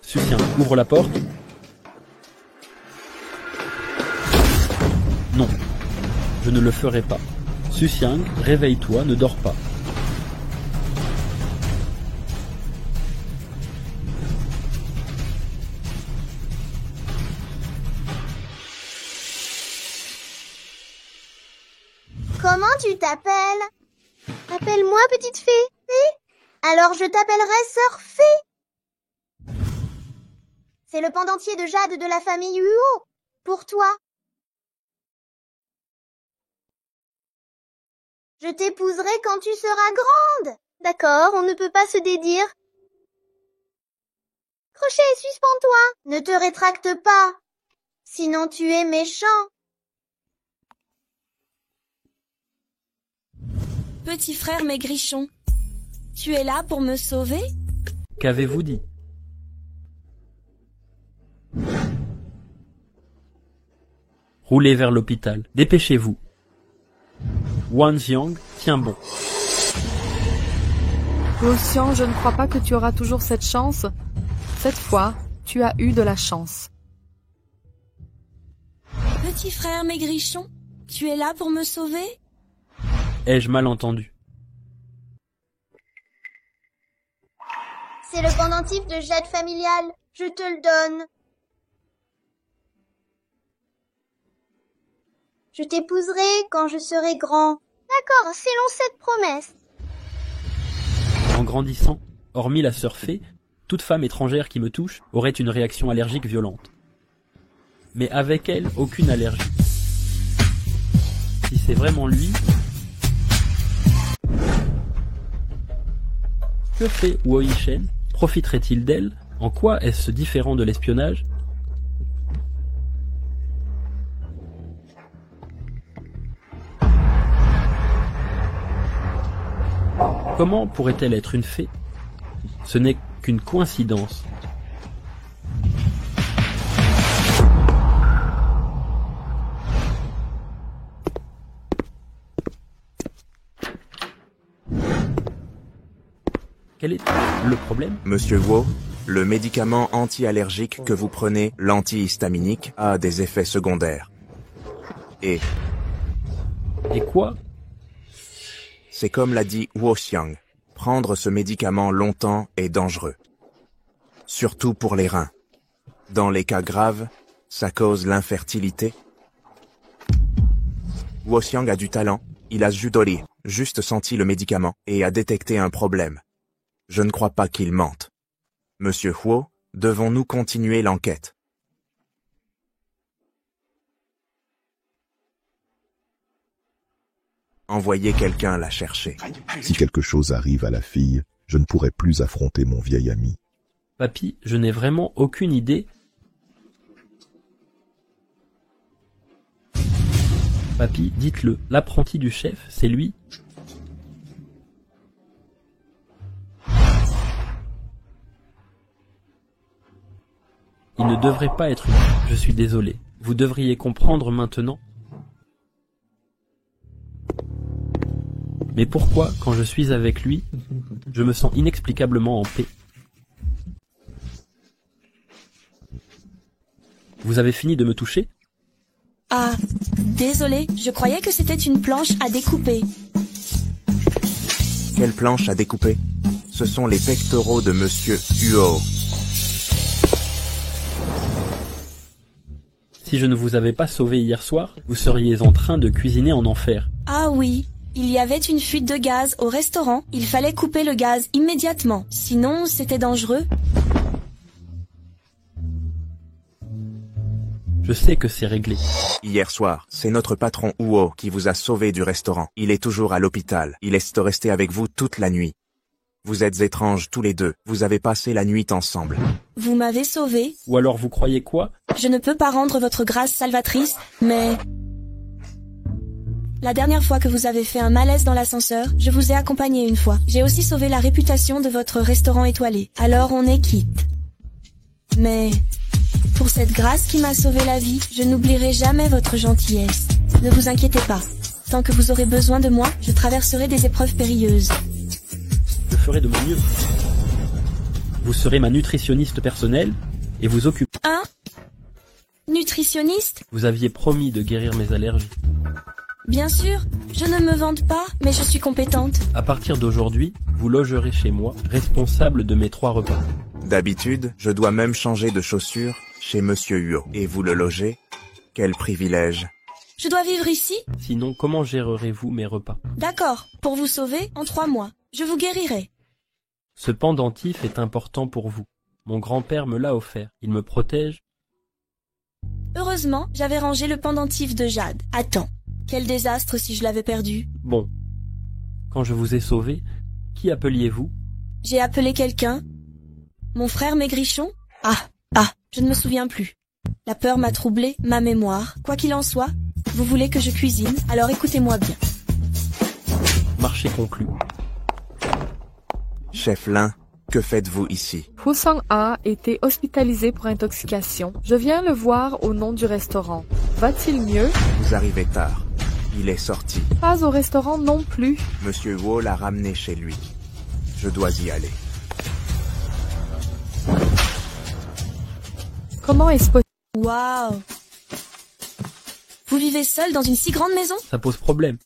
Sucien, ouvre la porte. Non, je ne le ferai pas. Suciang, réveille-toi, ne dors pas. Comment tu t'appelles? Appelle-moi petite fée. Fée? Alors je t'appellerai sœur Fée. C'est le pendentif de jade de la famille Huo. Pour toi. Je t'épouserai quand tu seras grande. D'accord, on ne peut pas se dédire. Crochet, suspends-toi. Ne te rétracte pas. Sinon tu es méchant. Petit frère maigrichon, tu es là pour me sauver? Qu'avez-vous dit? Roulez vers l'hôpital. Dépêchez-vous. Wang Xiang tient bon. Luo-Xiang, je ne crois pas que tu auras toujours cette chance. Cette fois, tu as eu de la chance. Petit frère Maigrichon, tu es là pour me sauver? Ai-je mal entendu? C'est le pendentif de jade familial. Je te le donne. Je t'épouserai quand je serai grand. D'accord, selon cette promesse. En grandissant, hormis la sœur fée, toute femme étrangère qui me touche aurait une réaction allergique violente. Mais avec elle, aucune allergie. Si c'est vraiment lui... Que fait Wo Yishen? Profiterait-il d'elle? En quoi est-ce différent de l'espionnage? Comment pourrait-elle être une fée? Ce n'est qu'une coïncidence. Quel est le problème? Monsieur Wu, le médicament anti-allergique que vous prenez, l'antihistaminique, a des effets secondaires. Et quoi? C'est comme l'a dit Luo-Xiang. Prendre ce médicament longtemps est dangereux. Surtout pour les reins. Dans les cas graves, ça cause l'infertilité. Luo-Xiang a du talent. Il a juste senti le médicament et a détecté un problème. Je ne crois pas qu'il mente. Monsieur Huo, devons-nous continuer l'enquête? Envoyez quelqu'un la chercher. Si quelque chose arrive à la fille, je ne pourrai plus affronter mon vieil ami. Papy, je n'ai vraiment aucune idée. Papy, dites-le, l'apprenti du chef, c'est lui? Il ne devrait pas être humain. Je suis désolé. Vous devriez comprendre maintenant. Mais pourquoi, quand je suis avec lui, je me sens inexplicablement en paix? Vous avez fini de me toucher? Ah, désolé, je croyais que c'était une planche à découper. Quelle planche à découper? Ce sont les pectoraux de Monsieur Huo. Si je ne vous avais pas sauvé hier soir, vous seriez en train de cuisiner en enfer. Ah oui, il y avait une fuite de gaz au restaurant. Il fallait couper le gaz immédiatement. Sinon, c'était dangereux. Je sais que c'est réglé. Hier soir, c'est notre patron Huo qui vous a sauvé du restaurant. Il est toujours à l'hôpital. Il est resté avec vous toute la nuit. Vous êtes étranges tous les deux. Vous avez passé la nuit ensemble. Vous m'avez sauvé. Ou alors vous croyez quoi? Je ne peux pas rendre votre grâce salvatrice, mais... La dernière fois que vous avez fait un malaise dans l'ascenseur, je vous ai accompagné une fois. J'ai aussi sauvé la réputation de votre restaurant étoilé. Alors on est quitte. Mais... pour cette grâce qui m'a sauvé la vie, je n'oublierai jamais votre gentillesse. Ne vous inquiétez pas. Tant que vous aurez besoin de moi, je traverserai des épreuves périlleuses. Je ferai de mon mieux. Vous serez ma nutritionniste personnelle et vous occuperez. Hein? Nutritionniste? Vous aviez promis de guérir mes allergies. Bien sûr, je ne me vante pas, mais je suis compétente. À partir d'aujourd'hui, vous logerez chez moi, responsable de mes 3 repas. D'habitude, je dois même changer de chaussures chez Monsieur Huo. Et vous le logez? Quel privilège. Je dois vivre ici? Sinon, comment gérerez-vous mes repas? D'accord, pour vous sauver, en 3 mois. Je vous guérirai. Ce pendentif est important pour vous. Mon grand-père me l'a offert. Il me protège. Heureusement, j'avais rangé le pendentif de jade. Attends, quel désastre si je l'avais perdu. Bon. Quand je vous ai sauvé, qui appeliez-vous? J'ai appelé quelqu'un. Mon frère Maigrichon? Ah, je ne me souviens plus. La peur m'a troublé ma mémoire. Quoi qu'il en soit, vous voulez que je cuisine, alors écoutez-moi bien. Marché conclu. Chef Lin, que faites-vous ici? Fu Song a été hospitalisé pour intoxication. Je viens le voir au nom du restaurant. Va-t-il mieux? Vous arrivez tard. Il est sorti. Pas au restaurant non plus. Monsieur Wu l'a ramené chez lui. Je dois y aller. Comment est-ce possible? Waouh! Vous vivez seul dans une si grande maison? Ça pose problème.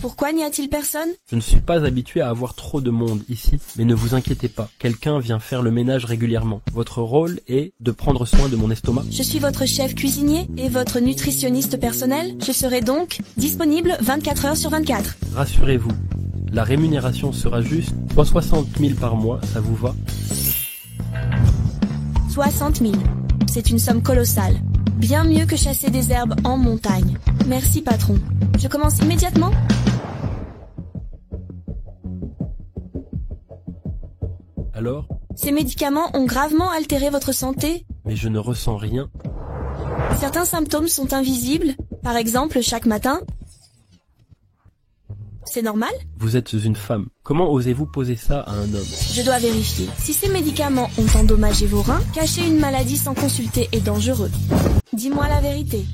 Pourquoi n'y a-t-il personne? Je ne suis pas habitué à avoir trop de monde ici, mais ne vous inquiétez pas, quelqu'un vient faire le ménage régulièrement. Votre rôle est de prendre soin de mon estomac. Je suis votre chef cuisinier et votre nutritionniste personnel. Je serai donc disponible 24 heures sur 24. Rassurez-vous, la rémunération sera juste 60 000 par mois, ça vous va? 60 000. C'est une somme colossale. Bien mieux que chasser des herbes en montagne. Merci patron. Je commence immédiatement. Alors? Ces médicaments ont gravement altéré votre santé. Mais je ne ressens rien. Certains symptômes sont invisibles. Par exemple, chaque matin. C'est normal? Vous êtes une femme. Comment osez-vous poser ça à un homme? Je dois vérifier. Si ces médicaments ont endommagé vos reins, cacher une maladie sans consulter est dangereux. Dis-moi la vérité.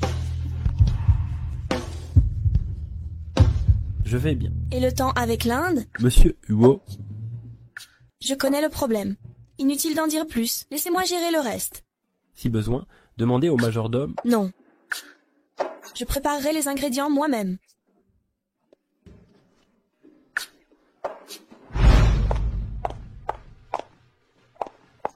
Je vais bien. Et le temps avec l'Inde? Monsieur Huo, Je connais le problème. Inutile d'en dire plus. Laissez-moi gérer le reste. si besoin, demandez au majordome. Non. Je préparerai les ingrédients moi-même.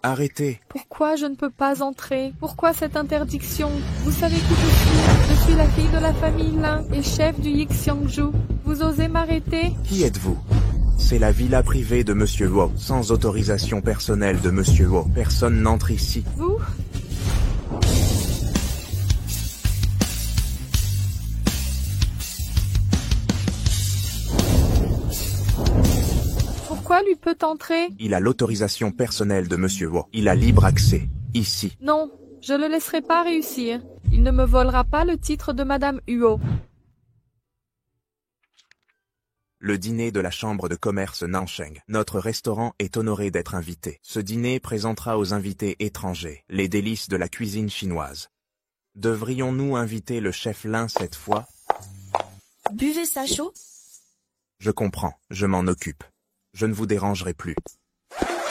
Arrêtez. Pourquoi je ne peux pas entrer? Pourquoi cette interdiction? Vous savez qui je suis? Je suis la fille de la famille Lin et chef du Yixiangju. Vous osez m'arrêter? Qui êtes-vous? C'est la villa privée de Monsieur Wu. Sans autorisation personnelle de Monsieur Wu, personne n'entre ici. Vous? Pourquoi lui peut entrer? Il a l'autorisation personnelle de Monsieur Wu. Il a libre accès. Ici. Non, je le laisserai pas réussir. Il ne me volera pas le titre de Madame Huo. Le dîner de la chambre de commerce Nansheng. Notre restaurant est honoré d'être invité. Ce dîner présentera aux invités étrangers les délices de la cuisine chinoise. Devrions-nous inviter le chef Lin cette fois? Buvez ça chaud? Je comprends, je m'en occupe. Je ne vous dérangerai plus.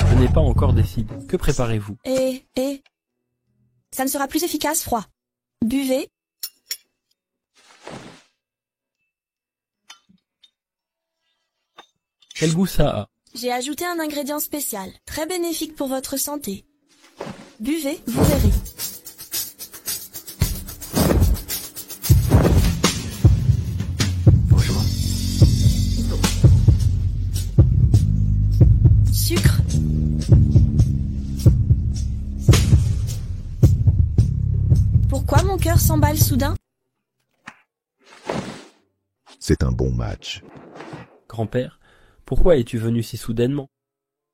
Je n'ai pas encore décidé. Que préparez-vous? Ça ne sera plus efficace froid. Buvez. Quel goût ça a? J'ai ajouté un ingrédient spécial, très bénéfique pour votre santé. Buvez, vous verrez. Sucre. Pourquoi mon cœur s'emballe soudain? C'est un bon match. Grand-père, pourquoi es-tu venu si soudainement?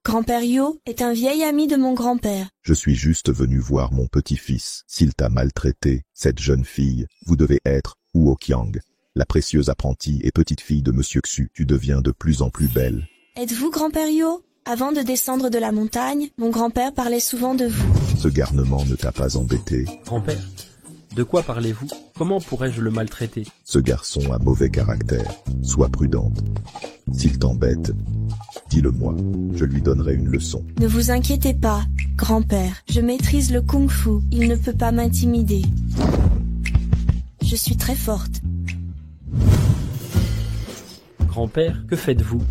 Grand-père Yo est un vieil ami de mon grand-père. Je suis juste venu voir mon petit-fils. S'il t'a maltraité, cette jeune fille, vous devez être Huo Qiang, la précieuse apprentie et petite-fille de Monsieur Xu. Tu deviens de plus en plus belle. Êtes-vous grand-père Yo? Avant de descendre de la montagne, mon grand-père parlait souvent de vous. Ce garnement ne t'a pas embêté. Grand-père, de quoi parlez-vous? Comment pourrais-je le maltraiter? Ce garçon a mauvais caractère. Sois prudente. S'il t'embête, dis-le-moi. Je lui donnerai une leçon. Ne vous inquiétez pas, grand-père. Je maîtrise le kung-fu. Il ne peut pas m'intimider. Je suis très forte. Grand-père, que faites-vous?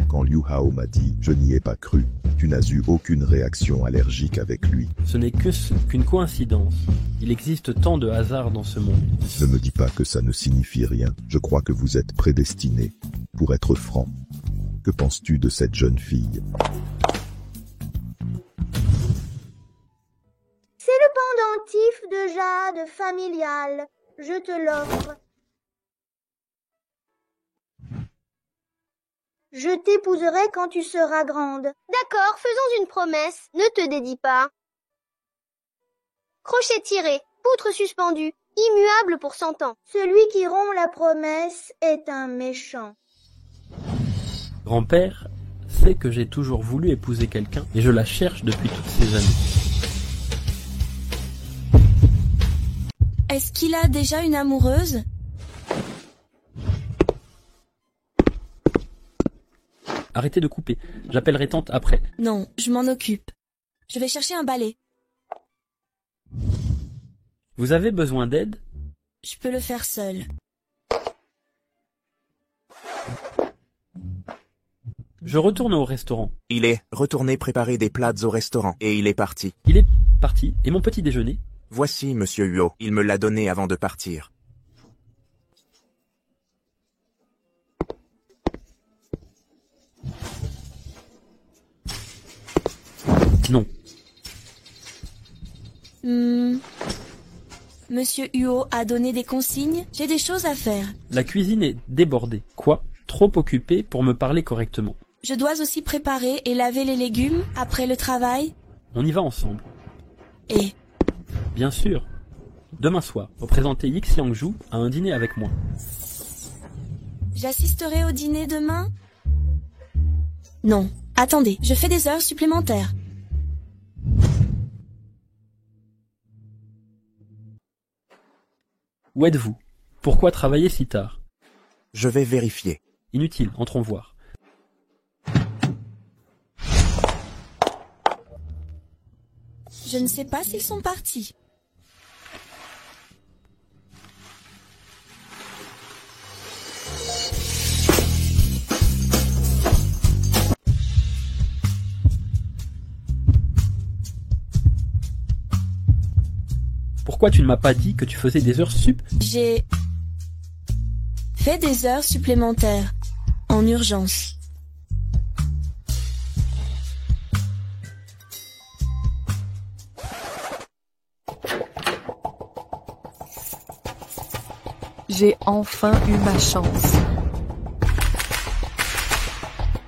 Quand Liu Hao m'a dit, je n'y ai pas cru. Tu n'as eu aucune réaction allergique avec lui. Ce n'est qu'une coïncidence. Il existe tant de hasards dans ce monde. Ne me dis pas que ça ne signifie rien. Je crois que vous êtes prédestinés. Pour être franc, que penses-tu de cette jeune fille? C'est le pendentif de jade familial. Je te l'offre. Je t'épouserai quand tu seras grande. D'accord, faisons une promesse. Ne te dédie pas. Crochet tiré, poutre suspendue, immuable pour 100 ans. Celui qui rompt la promesse est un méchant. Grand-père sait que j'ai toujours voulu épouser quelqu'un et je la cherche depuis toutes ces années. Est-ce qu'il a déjà une amoureuse? Arrêtez de couper. J'appellerai tante après. Non, je m'en occupe. Je vais chercher un balai. Vous avez besoin d'aide? Je peux le faire seul. Je retourne au restaurant. Il est retourné préparer des plats au restaurant et il est parti. Il est parti. Et mon petit déjeuner? Voici, monsieur Huo. Il me l'a donné avant de partir. Non. Monsieur Huo a donné des consignes. J'ai des choses à faire. La cuisine est débordée. Quoi? Trop occupée pour me parler correctement. Je dois aussi préparer et laver les légumes après le travail. On y va ensemble. Et Bien sûr. Demain soir, représentez Yixiangju à un dîner avec moi. j'assisterai au dîner demain? Non. Attendez, je fais des heures supplémentaires. Où êtes-vous? Pourquoi travailler si tard? Je vais vérifier. Inutile, entrons voir. Je ne sais pas s'ils sont partis. Pourquoi tu ne m'as pas dit que tu faisais des heures sup? J'ai fait des heures supplémentaires en urgence. J'ai enfin eu ma chance.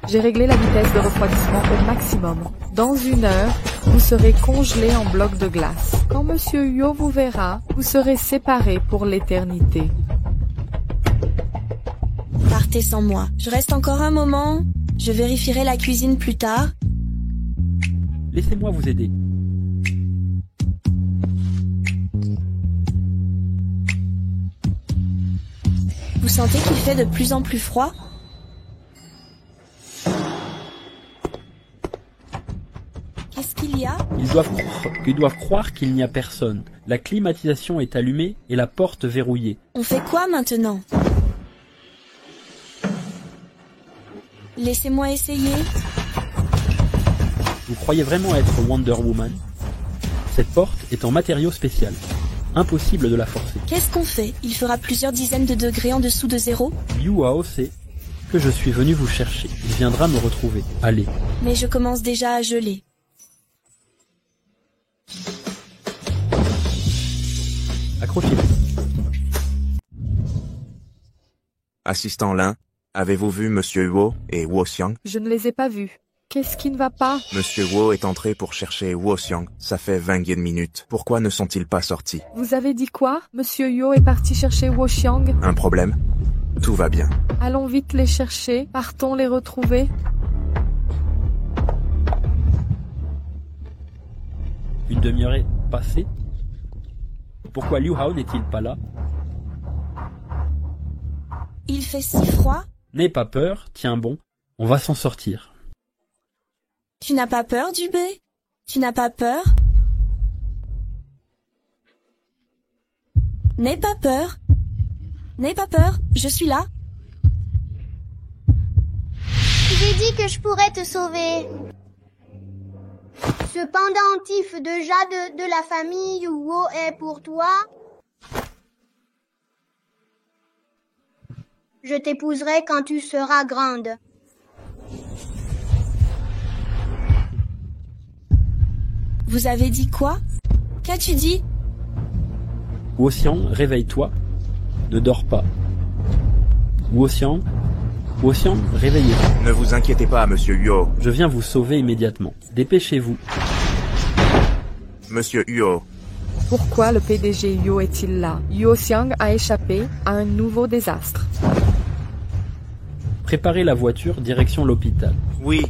J'ai réglé la vitesse de refroidissement au maximum. Dans 1 heure, vous serez congelé en bloc de glace. Quand Monsieur Huo vous verra, vous serez séparés pour l'éternité. Partez sans moi. Je reste encore un moment. Je vérifierai la cuisine plus tard. Laissez-moi vous aider. Vous sentez qu'il fait de plus en plus froid? Qu'est-ce qu'il y a? Ils doivent croire qu'il n'y a personne. La climatisation est allumée et la porte verrouillée. On fait quoi maintenant? Laissez-moi essayer. Vous croyez vraiment être Wonder Woman? Cette porte est en matériau spécial. Impossible de la forcer. Qu'est-ce qu'on fait? Il fera plusieurs dizaines de degrés en dessous de zéro? Liu Hao sait que je suis venu vous chercher. Il viendra me retrouver. Allez. Mais je commence déjà à geler. Accrochez-vous. Assistant Lin, avez-vous vu Monsieur Huo et Wo Xiang? Je ne les ai pas vus. Qu'est-ce qui ne va pas? Monsieur Huo est entré pour chercher Wo Xiang. Ça fait 20 minutes. Pourquoi ne sont-ils pas sortis? Vous avez dit quoi? Monsieur Huo est parti chercher Wo Xiang? Un problème? Tout va bien. Allons vite les chercher. Partons les retrouver. Une demi-heure est passée. Pourquoi Liu Hao n'est-il pas là? Il fait si froid? N'aie pas peur, tiens bon, on va s'en sortir. Tu n'as pas peur, Dubé? Tu n'as pas peur? N'aie pas peur. N'aie pas peur, je suis là. J'ai dit que je pourrais te sauver. Ce pendentif de jade de la famille Huo est pour toi. Je t'épouserai quand tu seras grande. Vous avez dit quoi? Qu'as-tu dit? Wo Xiang, réveille-toi. Ne dors pas. Wo Xiang, réveillez-vous. Ne vous inquiétez pas, Monsieur Huo. Je viens vous sauver immédiatement. Dépêchez-vous. Monsieur Huo. Pourquoi le PDG Huo est-il là? Huo Xiang a échappé à un nouveau désastre. Préparez la voiture, direction l'hôpital. Oui.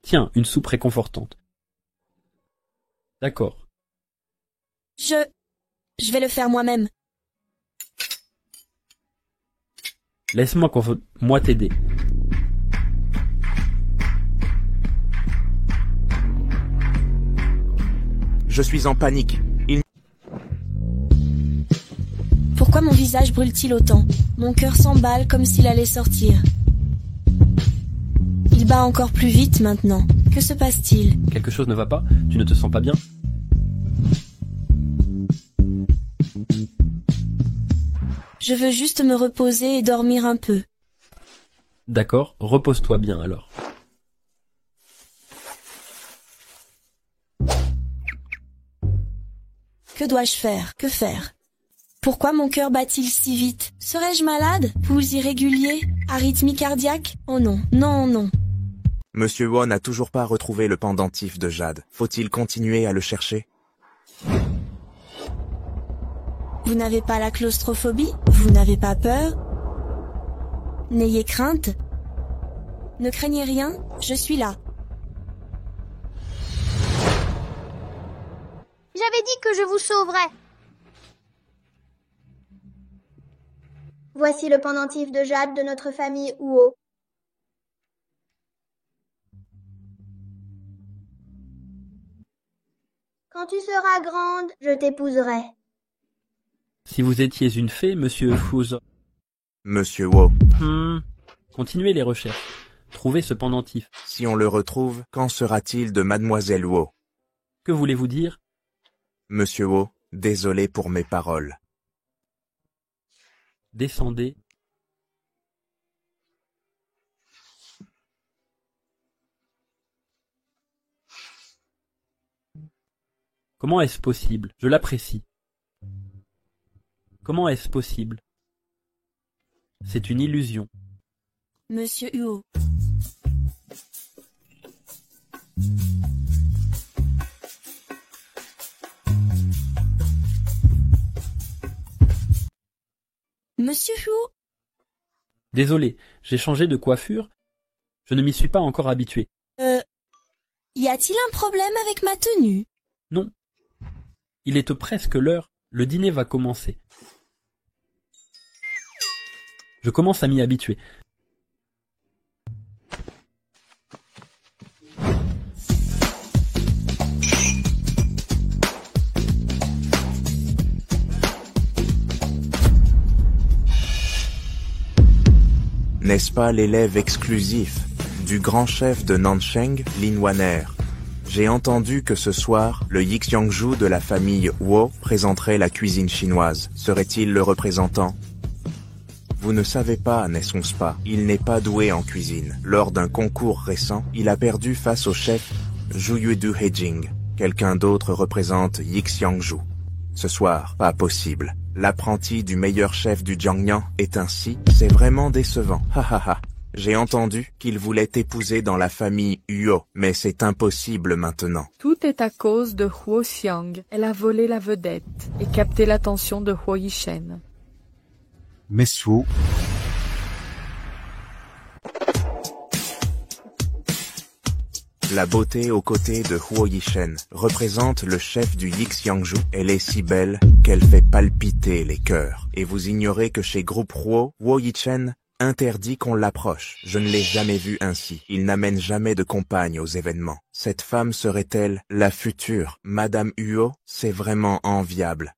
Tiens, une soupe réconfortante. D'accord. Je vais le faire moi-même. Moi t'aider. Je suis en panique. Pourquoi mon visage brûle-t-il autant? Mon cœur s'emballe comme s'il allait sortir. Il bat encore plus vite maintenant. Que se passe-t-il? Quelque chose ne va pas? Tu ne te sens pas bien? Je veux juste me reposer et dormir un peu. D'accord, repose-toi bien alors. Que dois-je faire? Que faire? Pourquoi mon cœur bat-il si vite? Serais-je malade? Pouls irréguliers? Arythmie cardiaque? Oh non, non, non. Monsieur Huo n'a toujours pas retrouvé le pendentif de Jade. Faut-il continuer à le chercher? Vous n'avez pas la claustrophobie? Vous n'avez pas peur? N'ayez crainte. Ne craignez rien, je suis là. J'avais dit que je vous sauverais. Voici le pendentif de Jade de notre famille Huo. Quand tu seras grande, je t'épouserai. Si vous étiez une fée, monsieur Fouza. Monsieur Huo. Continuez les recherches. Trouvez ce pendentif. Si on le retrouve, qu'en sera-t-il de mademoiselle Huo? Que voulez-vous dire? Monsieur Huo, désolé pour mes paroles. Descendez. Comment est-ce possible? Je l'apprécie. Comment est-ce possible? C'est une illusion. Monsieur Huo. Monsieur Huo? Désolé, j'ai changé de coiffure. Je ne m'y suis pas encore habitué. Y a-t-il un problème avec ma tenue? Non. Il est presque l'heure. Le dîner va commencer. Je commence à m'y habituer. N'est-ce pas l'élève exclusif du grand chef de Nansheng, Lin Waner? J'ai entendu que ce soir, le Yixiangju de la famille Huo présenterait la cuisine chinoise. Serait-il le représentant? Vous ne savez pas, n'est-ce pas? Il n'est pas doué en cuisine. Lors d'un concours récent, il a perdu face au chef Zhuyudu Heijing. Quelqu'un d'autre représente Yixiangju. Ce soir, pas possible. L'apprenti du meilleur chef du Jiangnan est ainsi, c'est vraiment décevant. Ha ha ha. J'ai entendu qu'il voulait épouser dans la famille Huo, mais c'est impossible maintenant. Tout est à cause de Huo Xiang. Elle a volé la vedette et capté l'attention de Huo Yishen. Messieurs, La beauté aux côtés de Huo Yishen représente le chef du Yixiangju. Elle est si belle qu'elle fait palpiter les cœurs. Et vous ignorez que chez Groupe Huo, Huo Yishen interdit qu'on l'approche. Je ne l'ai jamais vu ainsi. Il n'amène jamais de compagne aux événements. Cette femme serait-elle la future Madame Huo? C'est vraiment enviable.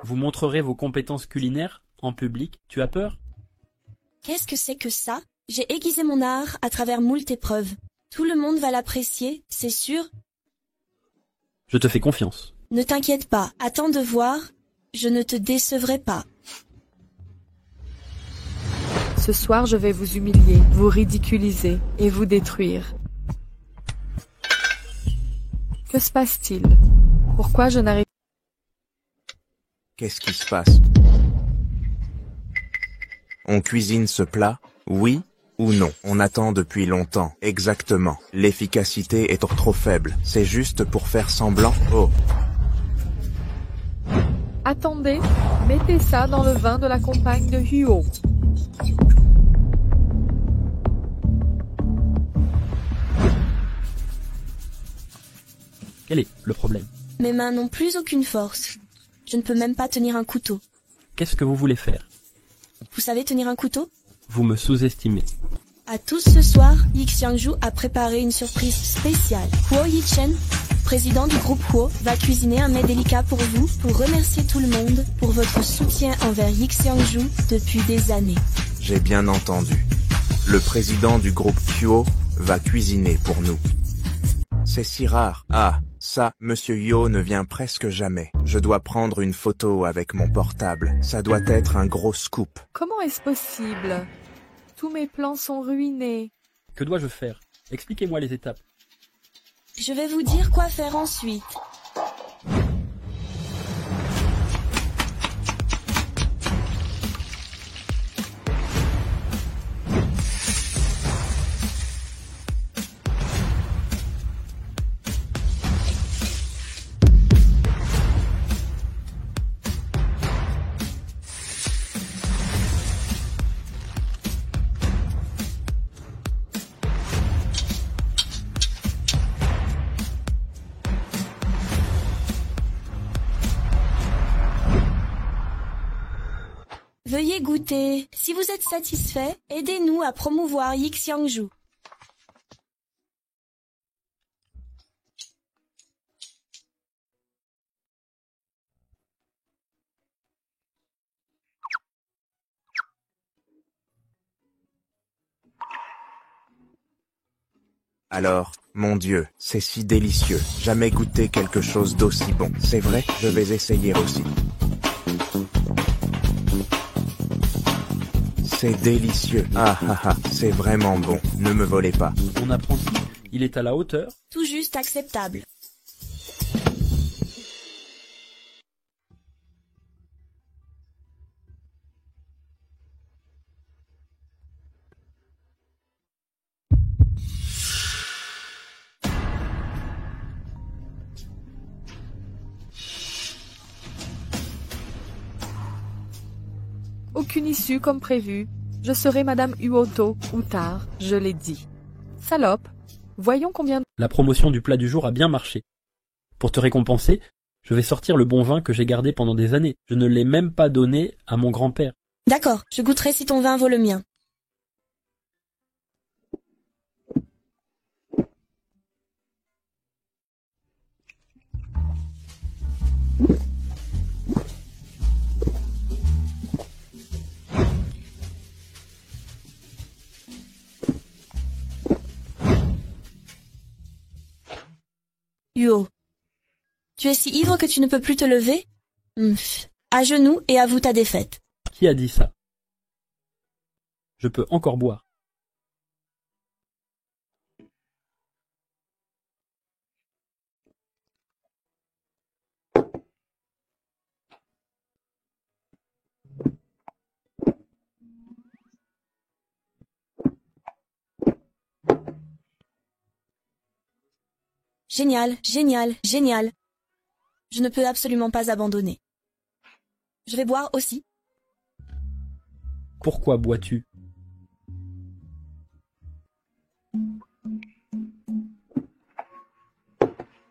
Vous montrerez vos compétences culinaires en public. Tu as peur? Qu'est-ce que c'est que ça? J'ai aiguisé mon art à travers moult épreuves. Tout le monde va l'apprécier, c'est sûr. Je te fais confiance. Ne t'inquiète pas, attends de voir. Je ne te décevrai pas. Ce soir, je vais vous humilier, vous ridiculiser et vous détruire. Que se passe-t-il? Pourquoi je n'arrive? Qu'est-ce qui se passe? On cuisine ce plat, oui ou non? On attend depuis longtemps. Exactement. L'efficacité est trop faible. C'est juste pour faire semblant. Oh. Attendez, mettez ça dans le vin de la compagne de Huo. Quel est le problème? Mes mains n'ont plus aucune force. Je ne peux même pas tenir un couteau. Qu'est-ce que vous voulez faire? Vous savez tenir un couteau? Vous me sous-estimez. À tous ce soir, Yi Xiangju a préparé une surprise spéciale. Huo Yichen, président du groupe Huo, va cuisiner un mets délicat pour vous, pour remercier tout le monde pour votre soutien envers Yi Xiangju depuis des années. J'ai bien entendu. Le président du groupe Huo va cuisiner pour nous. C'est si rare. Ah, ça, Monsieur Yo ne vient presque jamais. Je dois prendre une photo avec mon portable. Ça doit être un gros scoop. Comment est-ce possible? Tous mes plans sont ruinés. Que dois-je faire? Expliquez-moi les étapes. Je vais vous dire quoi faire ensuite. Veuillez goûter. Si vous êtes satisfait, aidez-nous à promouvoir Yi Xiangju. Alors, mon Dieu, c'est si délicieux. Jamais goûté quelque chose d'aussi bon. C'est vrai, je vais essayer aussi. C'est délicieux. Ah ah ah, c'est vraiment bon. Ne me volez pas. Mon apprenti, il est à la hauteur. Tout juste acceptable. Aucune issue comme prévu. Je serai Madame Huo tôt ou tard, je l'ai dit. Salope, voyons combien... La promotion du plat du jour a bien marché. Pour te récompenser, je vais sortir le bon vin que j'ai gardé pendant des années. Je ne l'ai même pas donné à mon grand-père. D'accord, je goûterai si ton vin vaut le mien. Huo, tu es si ivre que tu ne peux plus te lever? À genoux et avoue ta défaite. Qui a dit ça? Je peux encore boire. Génial, génial, génial. Je ne peux absolument pas abandonner. Je vais boire aussi. Pourquoi bois-tu?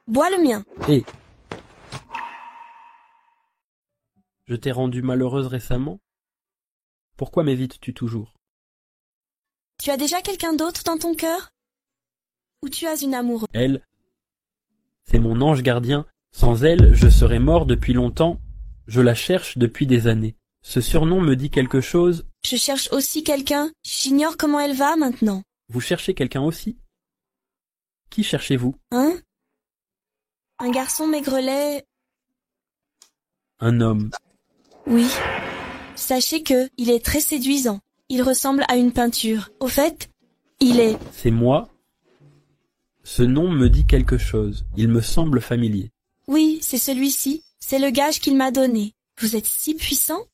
Bois le mien. Hé! Je t'ai rendue malheureuse récemment? Pourquoi m'évites-tu toujours? Tu as déjà quelqu'un d'autre dans ton cœur? Ou tu as une amoureuse? Elle, c'est mon ange gardien. Sans elle, je serais mort depuis longtemps. Je la cherche depuis des années. Ce surnom me dit quelque chose. Je cherche aussi quelqu'un. J'ignore comment elle va maintenant. Vous cherchez quelqu'un aussi? Qui cherchez-vous? Hein? Un garçon maigrelet. Un homme. Oui. Sachez que, il est très séduisant. Il ressemble à une peinture. Au fait, il est... C'est moi? Ce nom me dit quelque chose. Il me semble familier. Oui, c'est celui-ci. C'est le gage qu'il m'a donné. Vous êtes si puissant?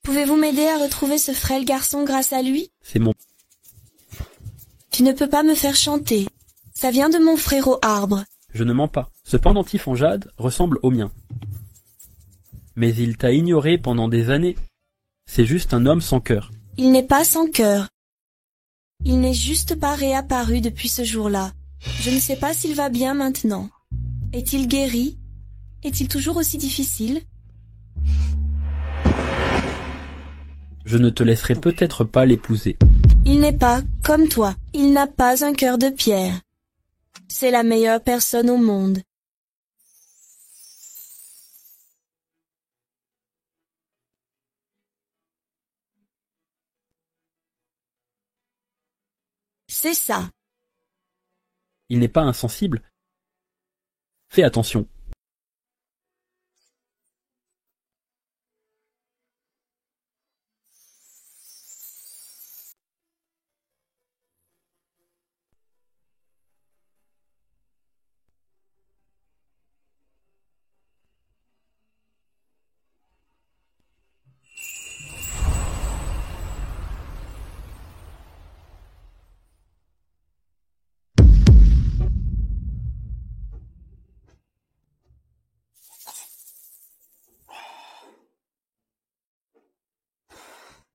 Pouvez-vous m'aider à retrouver ce frêle garçon grâce à lui? C'est mon... Tu ne peux pas me faire chanter. Ça vient de mon frérot arbre. Je ne mens pas. Ce pendentif en jade ressemble au mien. Mais il t'a ignoré pendant des années. C'est juste un homme sans cœur. Il n'est pas sans cœur. Il n'est juste pas réapparu depuis ce jour-là. Je ne sais pas s'il va bien maintenant. Est-il guéri? Est-il toujours aussi difficile? Je ne te laisserai peut-être pas l'épouser. Il n'est pas comme toi. Il n'a pas un cœur de pierre. C'est la meilleure personne au monde. C'est ça. Il n'est pas insensible. Fais attention.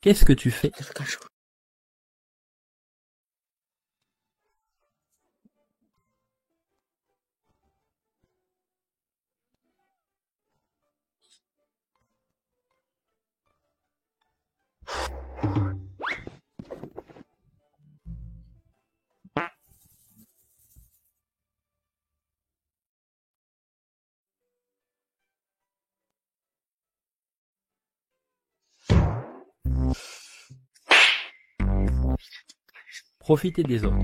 Qu'est-ce que tu fais? Profitez des autres.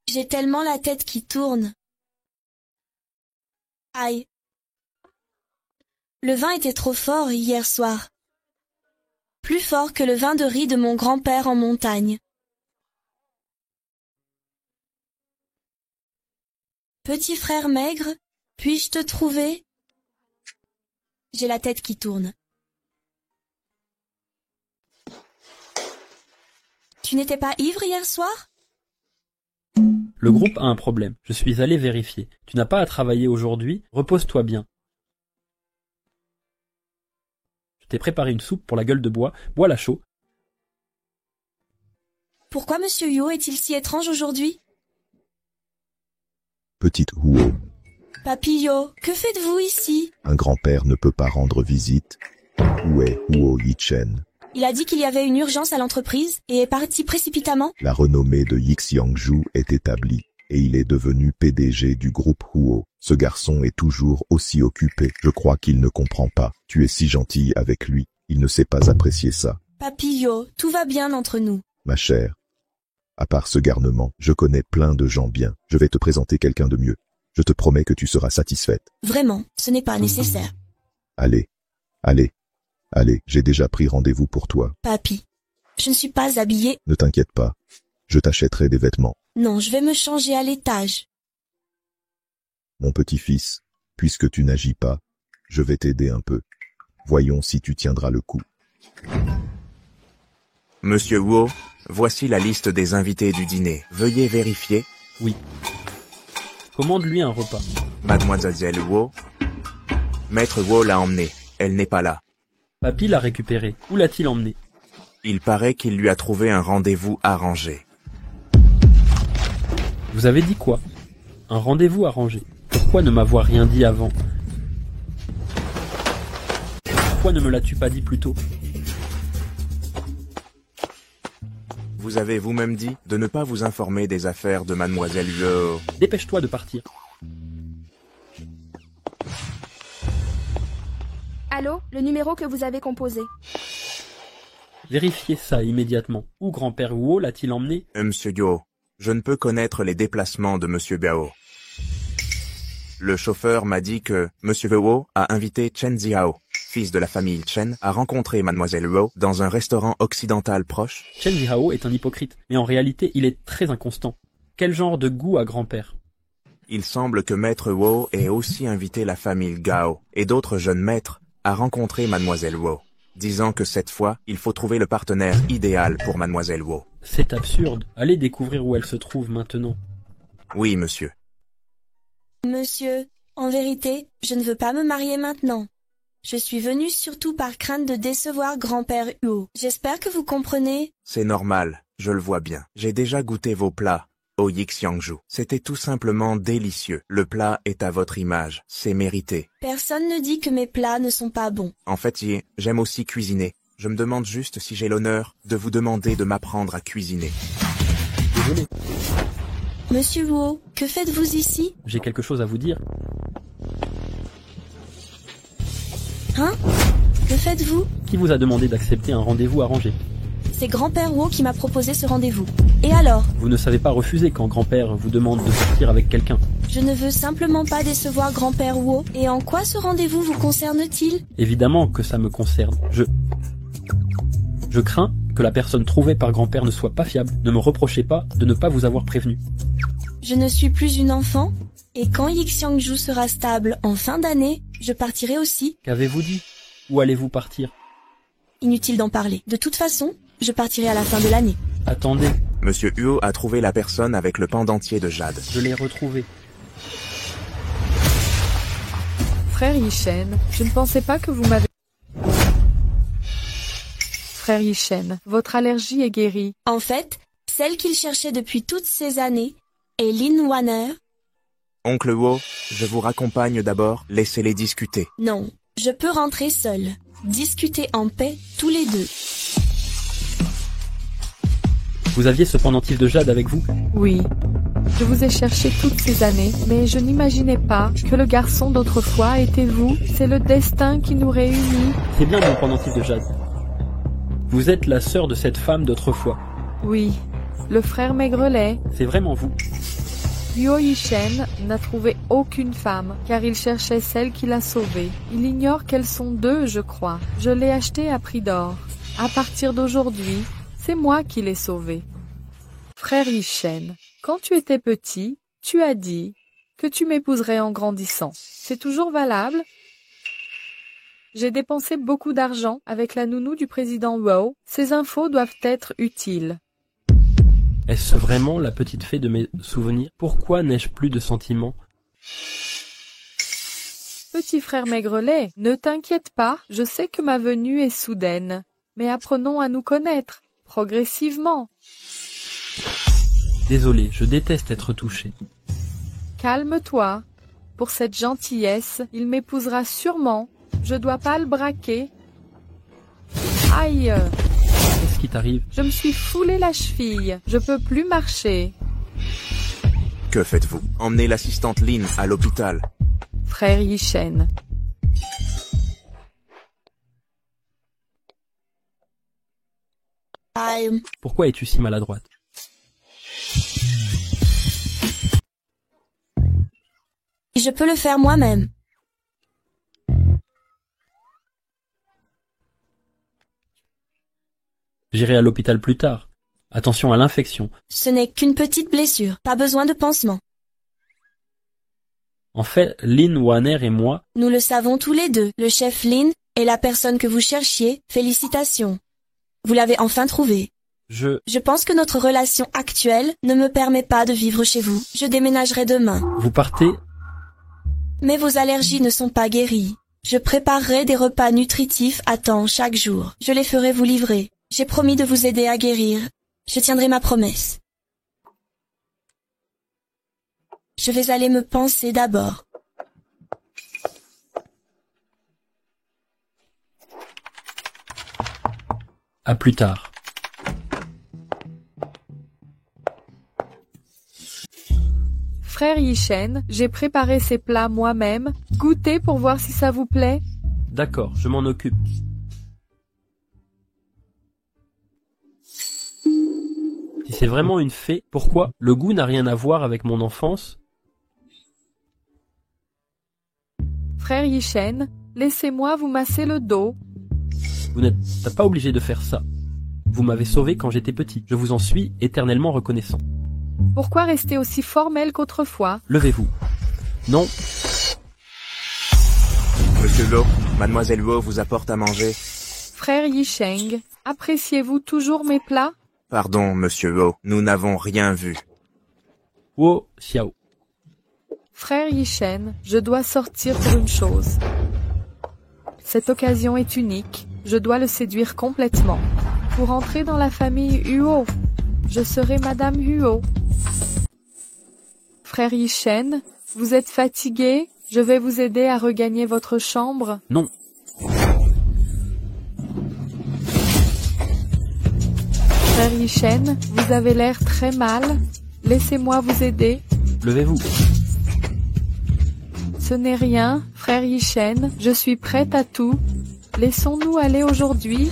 J'ai tellement la tête qui tourne. Aïe. Le vin était trop fort hier soir. Plus fort que le vin de riz de mon grand-père en montagne. Petit frère maigre, puis-je te trouver? J'ai la tête qui tourne. Tu n'étais pas ivre hier soir? Le groupe a un problème. Je suis allé vérifier. Tu n'as pas à travailler aujourd'hui. Repose-toi bien. Je t'ai préparé une soupe pour la gueule de bois. Bois-la chaud. Pourquoi Monsieur Yo est-il si étrange aujourd'hui? Petite Huo, Papy Yo, que faites-vous ici? un grand-père ne peut pas rendre visite. Où est Huo Yichen? Il a dit qu'il y avait une urgence à l'entreprise et est parti précipitamment. La renommée de Yixiangju est établie, et il est devenu PDG du groupe Huo. Ce garçon est toujours aussi occupé. Je crois qu'il ne comprend pas. Tu es si gentille avec lui. Il ne sait pas apprécier ça. Papy Yo, tout va bien entre nous. Ma chère. À part ce garnement, je connais plein de gens bien. Je vais te présenter quelqu'un de mieux. Je te promets que tu seras satisfaite. Vraiment, ce n'est pas nécessaire. Allez, allez, allez, j'ai déjà pris rendez-vous pour toi. Papy, je ne suis pas habillée. Ne t'inquiète pas. Je t'achèterai des vêtements. Non, je vais me changer à l'étage. Mon petit-fils, puisque tu n'agis pas, je vais t'aider un peu. Voyons si tu tiendras le coup. Monsieur Huo, voici la liste des invités du dîner. Veuillez vérifier. Oui. Commande-lui un repas. Mademoiselle Huo. Maître Huo l'a emmenée. Elle n'est pas là. Papy l'a récupéré. Où l'a-t-il emmené? Il paraît qu'il lui a trouvé un rendez-vous arrangé. Vous avez dit quoi? Un rendez-vous arrangé. Pourquoi ne m'avoir rien dit avant? Pourquoi ne me l'as-tu pas dit plus tôt? Vous avez vous-même dit de ne pas vous informer des affaires de Mademoiselle Huo. Dépêche-toi de partir. Allô, le numéro que vous avez composé. Vérifiez ça immédiatement. Où grand-père Huo l'a-t-il emmené? Monsieur Yo, je ne peux connaître les déplacements de Monsieur Biao. Le chauffeur m'a dit que Monsieur Huo a invité Chen Ziao, fils de la famille Chen, à rencontrer Mademoiselle Huo dans un restaurant occidental proche. Chen Zihao est un hypocrite, mais en réalité il est très inconstant. Quel genre de goût a grand-père? Il semble que Maître Wu ait aussi invité la famille Gao et d'autres jeunes maîtres à rencontrer Mademoiselle Wu, disant que cette fois, il faut trouver le partenaire idéal pour Mademoiselle Wu. C'est absurde. Allez découvrir où elle se trouve maintenant. Oui, monsieur. Monsieur, en vérité, je ne veux pas me marier maintenant. Je suis venue surtout par crainte de décevoir grand-père Huo. J'espère que vous comprenez. C'est normal, je le vois bien. J'ai déjà goûté vos plats au Yixiangju. C'était tout simplement délicieux. Le plat est à votre image, c'est mérité. Personne ne dit que mes plats ne sont pas bons. En fait, j'aime aussi cuisiner. Je me demande juste si j'ai l'honneur de vous demander de m'apprendre à cuisiner. Désolé. Monsieur Huo, que faites-vous ici? J'ai quelque chose à vous dire. Hein? Que faites-vous? Qui vous a demandé d'accepter un rendez-vous arrangé? C'est grand-père Huo qui m'a proposé ce rendez-vous. Et alors? Vous ne savez pas refuser quand grand-père vous demande de sortir avec quelqu'un. Je ne veux simplement pas décevoir grand-père Huo. Et en quoi ce rendez-vous vous concerne-t-il? Évidemment que ça me concerne. Je crains que la personne trouvée par grand-père ne soit pas fiable. Ne me reprochez pas de ne pas vous avoir prévenu. Je ne suis plus une enfant. Et quand Yixiangju sera stable en fin d'année, je partirai aussi. Qu'avez-vous dit? Où allez-vous partir? Inutile d'en parler. De toute façon, je partirai à la fin de l'année. Attendez. Monsieur Huo a trouvé la personne avec le pendentif de jade. Je l'ai retrouvé. Frère Yishen, je ne pensais pas que vous m'avez... Frère Yishen, votre allergie est guérie. En fait, celle qu'il cherchait depuis toutes ces années est Lin Wanner. Oncle Wu, je vous raccompagne d'abord, laissez-les discuter. Non, je peux rentrer seule. Discuter en paix, tous les deux. Vous aviez ce pendentif de jade avec vous? Oui. Je vous ai cherché toutes ces années, mais je n'imaginais pas que le garçon d'autrefois était vous. C'est le destin qui nous réunit. C'est bien mon pendentif de jade. Vous êtes la sœur de cette femme d'autrefois. Oui, le frère Maigrelet. C'est vraiment vous. Huo Yishen n'a trouvé aucune femme, car il cherchait celle qui l'a sauvée. Il ignore qu'elles sont deux, je crois. Je l'ai achetée à prix d'or. À partir d'aujourd'hui, c'est moi qui l'ai sauvée. Frère Yishen, quand tu étais petit, tu as dit que tu m'épouserais en grandissant. C'est toujours valable? J'ai dépensé beaucoup d'argent avec la nounou du président Wu. Ces infos doivent être utiles. Est-ce vraiment la petite fée de mes souvenirs? Pourquoi n'ai-je plus de sentiments? Petit frère Maigrelet, ne t'inquiète pas, je sais que ma venue est soudaine. Mais apprenons à nous connaître, progressivement. Désolé, je déteste être touché. Calme-toi. Pour cette gentillesse, il m'épousera sûrement. Je dois pas le braquer. Aïe! Qu'est-ce qui t'arrive? Je me suis foulé la cheville. Je peux plus marcher. Que faites-vous? Emmenez l'assistante Lin à l'hôpital. Frère Yishen. Pourquoi es-tu si maladroite? Je peux le faire moi-même. J'irai à l'hôpital plus tard. Attention à l'infection. Ce n'est qu'une petite blessure, pas besoin de pansement. En fait, Lin Wanner et moi... Nous le savons tous les deux. Le chef Lin est la personne que vous cherchiez. Félicitations. Vous l'avez enfin trouvé. Je pense que notre relation actuelle ne me permet pas de vivre chez vous. Je déménagerai demain. Vous partez? Mais vos allergies ne sont pas guéries. Je préparerai des repas nutritifs à temps chaque jour. Je les ferai vous livrer. J'ai promis de vous aider à guérir. Je tiendrai ma promesse. Je vais aller me panser d'abord. À plus tard. Frère Yishen, j'ai préparé ces plats moi-même. Goûtez pour voir si ça vous plaît. D'accord, je m'en occupe. Si c'est vraiment une fée, pourquoi? Le goût n'a rien à voir avec mon enfance? Frère Yishen, laissez-moi vous masser le dos. Vous n'êtes pas obligé de faire ça. Vous m'avez sauvé quand j'étais petit. Je vous en suis éternellement reconnaissant. Pourquoi rester aussi formel qu'autrefois? Levez-vous. Non, Monsieur Huo, Mademoiselle Huo vous apporte à manger. Frère Yisheng, appréciez-vous toujours mes plats? Pardon, Monsieur Huo, nous n'avons rien vu. Huo Xiao. Frère Yishen, je dois sortir pour une chose. Cette occasion est unique, je dois le séduire complètement. Pour entrer dans la famille Huo, je serai Madame Huo. Frère Yishen, vous êtes fatigué? Je vais vous aider à regagner votre chambre. Non. Frère Yishen, vous avez l'air très mal. Laissez-moi vous aider. Levez-vous. Ce n'est rien, frère Yishen, je suis prête à tout. Laissons-nous aller aujourd'hui.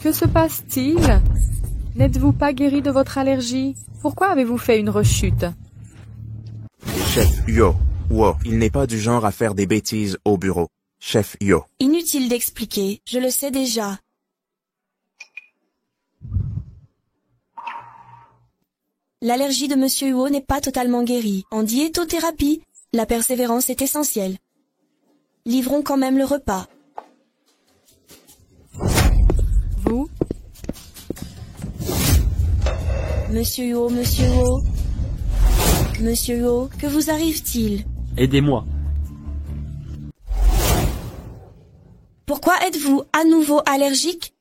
Que se passe-t-il? N'êtes-vous pas guéri de votre allergie? Pourquoi avez-vous fait une rechute? Chef Huo, il n'est pas du genre à faire des bêtises au bureau. Chef Huo. Inutile d'expliquer, je le sais déjà. L'allergie de Monsieur Huo n'est pas totalement guérie. En diétothérapie, la persévérance est essentielle. Livrons quand même le repas. Vous? Monsieur Huo, Monsieur Huo. Monsieur Huo, que vous arrive-t-il? Aidez-moi. Pourquoi êtes-vous à nouveau allergique?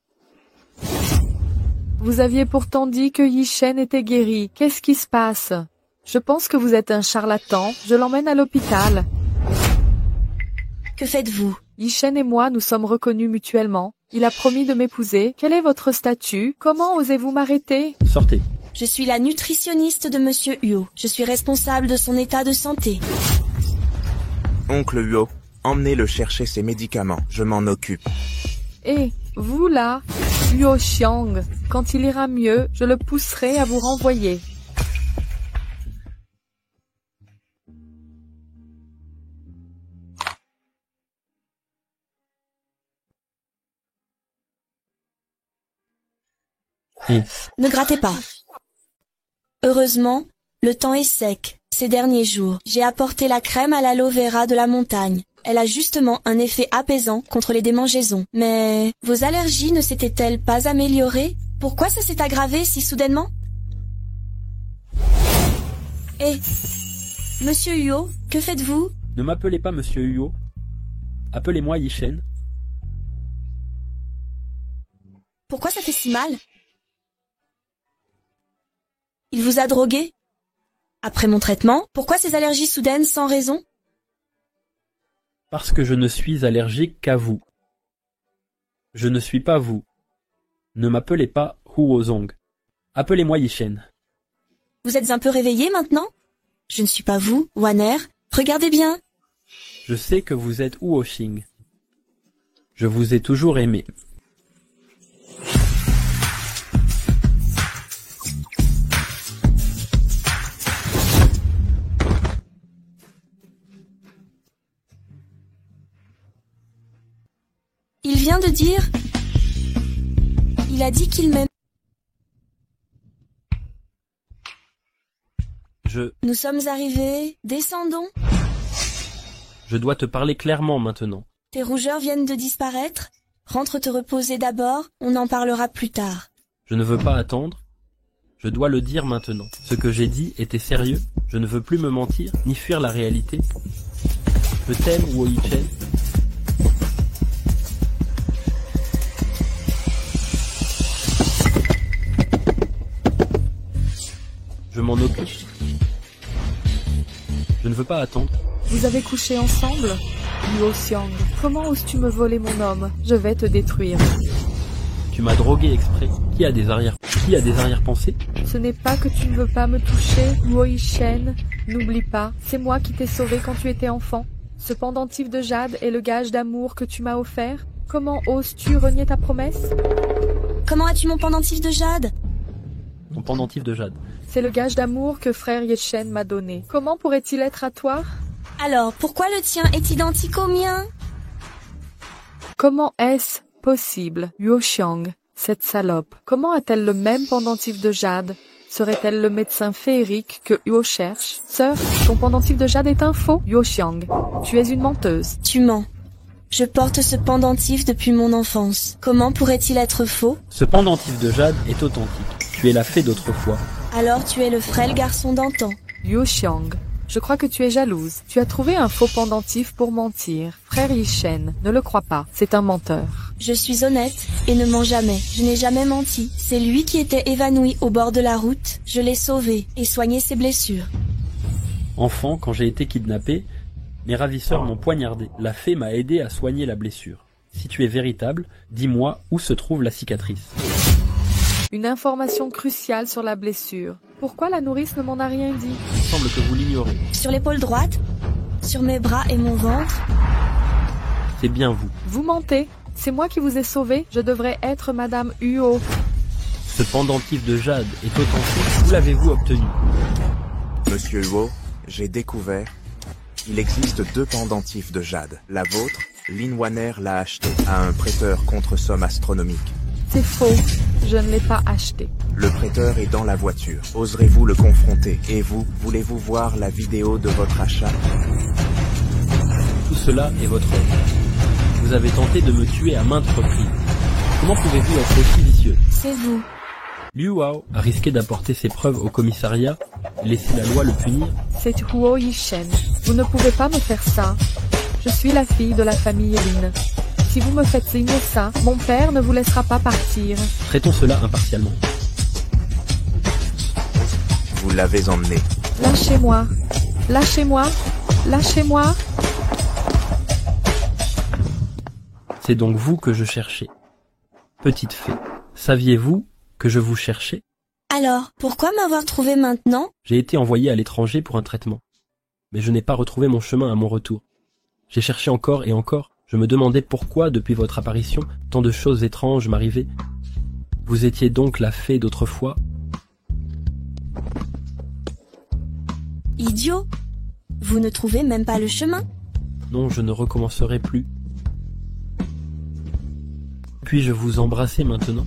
Vous aviez pourtant dit que Yishen était guéri. Qu'est-ce qui se passe? Je pense que vous êtes un charlatan. Je l'emmène à l'hôpital. Que faites-vous? Yishen et moi nous sommes reconnus mutuellement. Il a promis de m'épouser. Quel est votre statut? Comment osez-vous m'arrêter? Sortez. Je suis la nutritionniste de Monsieur Huo. Je suis responsable de son état de santé. Oncle Huo, emmenez-le chercher ses médicaments, je m'en occupe. Et vous là, Huo Xiang, quand il ira mieux, je le pousserai à vous renvoyer. Ne grattez pas. Heureusement, le temps est sec. Ces derniers jours, j'ai apporté la crème à l'aloe vera de la montagne. Elle a justement un effet apaisant contre les démangeaisons. Mais vos allergies ne s'étaient-elles pas améliorées? Pourquoi ça s'est aggravé si soudainement? Monsieur Huo, que faites-vous? Ne m'appelez pas Monsieur Huo. Appelez-moi Yishen. Pourquoi ça fait si mal? Il vous a drogué? Après mon traitement, pourquoi ces allergies soudaines sans raison? Parce que je ne suis allergique qu'à vous. Je ne suis pas vous. Ne m'appelez pas Huozong. Appelez-moi Yishen. Vous êtes un peu réveillé maintenant? Je ne suis pas vous, Waner. Regardez bien. Je sais que vous êtes Huoxing. Je vous ai toujours aimé. Il vient de dire... Il a dit qu'il m'aime. Nous sommes arrivés. Descendons. Je dois te parler clairement maintenant. Tes rougeurs viennent de disparaître. Rentre te reposer d'abord, on en parlera plus tard. Je ne veux pas attendre. Je dois le dire maintenant. Ce que j'ai dit était sérieux. Je ne veux plus me mentir, ni fuir la réalité. Je t'aime, Huo Yichen. Je m'en occupe. Je ne veux pas attendre. Vous avez couché ensemble? Huo Xiang, comment oses-tu me voler mon homme? Je vais te détruire. Tu m'as drogué exprès. Qui a des arrière-pensées? Ce n'est pas que tu ne veux pas me toucher, Huo Yishen. N'oublie pas, c'est moi qui t'ai sauvé quand tu étais enfant. Ce pendentif de jade est le gage d'amour que tu m'as offert. Comment oses-tu renier ta promesse? Comment as-tu mon pendentif de jade? Mon pendentif de jade. C'est le gage d'amour que frère Yishen m'a donné. Comment pourrait-il être à toi? Alors, pourquoi le tien est identique au mien? Comment est-ce possible, Huo Xiang? Cette salope, comment a-t-elle le même pendentif de jade? Serait-elle le médecin féerique que Huo cherche? Sœur, ton pendentif de jade est un faux. Huo Xiang, tu es une menteuse. Tu mens. Je porte ce pendentif depuis mon enfance. Comment pourrait-il être faux? Ce pendentif de jade est authentique. Tu es la fée d'autrefois. Alors tu es le frêle garçon d'antan. Huo Xiang, je crois que tu es jalouse. Tu as trouvé un faux pendentif pour mentir. Frère Yishen, ne le crois pas, c'est un menteur. Je suis honnête et ne mens jamais. Je n'ai jamais menti. C'est lui qui était évanoui au bord de la route. Je l'ai sauvé et soigné ses blessures. Enfant, quand j'ai été kidnappé, mes ravisseurs m'ont poignardé. La fée m'a aidé à soigner la blessure. Si tu es véritable, dis-moi où se trouve la cicatrice. Une information cruciale sur la blessure. Pourquoi la nourrice ne m'en a rien dit? Il semble que vous l'ignorez. Sur l'épaule droite, sur mes bras et mon ventre. C'est bien vous. Vous mentez. C'est moi qui vous ai sauvé. Je devrais être Madame Huo. Ce pendentif de jade est authentique. Où l'avez-vous obtenu? Monsieur Huo, j'ai découvert qu'il existe 2 pendentifs de jade. La vôtre, Lin Waner l'a acheté à un prêteur contre somme astronomique. C'est faux. Je ne l'ai pas acheté. Le prêteur est dans la voiture. Oserez-vous le confronter? Et vous, voulez-vous voir la vidéo de votre achat? Tout cela est votre œuvre. Vous avez tenté de me tuer à maintes reprises. Comment pouvez-vous être aussi vicieux? C'est vous. Liu Hao a risqué d'apporter ses preuves au commissariat et laisser la loi le punir. C'est Huo Yishen. Vous ne pouvez pas me faire ça. Je suis la fille de la famille Lin. Si vous me faites signer ça, mon père ne vous laissera pas partir. Traitons cela impartialement. Vous l'avez emmené. Lâchez-moi. Lâchez-moi. Lâchez-moi. C'est donc vous que je cherchais. Petite fée, saviez-vous que je vous cherchais? Alors, pourquoi m'avoir trouvé maintenant? J'ai été envoyé à l'étranger pour un traitement. Mais je n'ai pas retrouvé mon chemin à mon retour. J'ai cherché encore et encore. Je me demandais pourquoi, depuis votre apparition, tant de choses étranges m'arrivaient. Vous étiez donc la fée d'autrefois? Idiot! Vous ne trouvez même pas le chemin? Non, je ne recommencerai plus. Puis-je vous embrasser maintenant?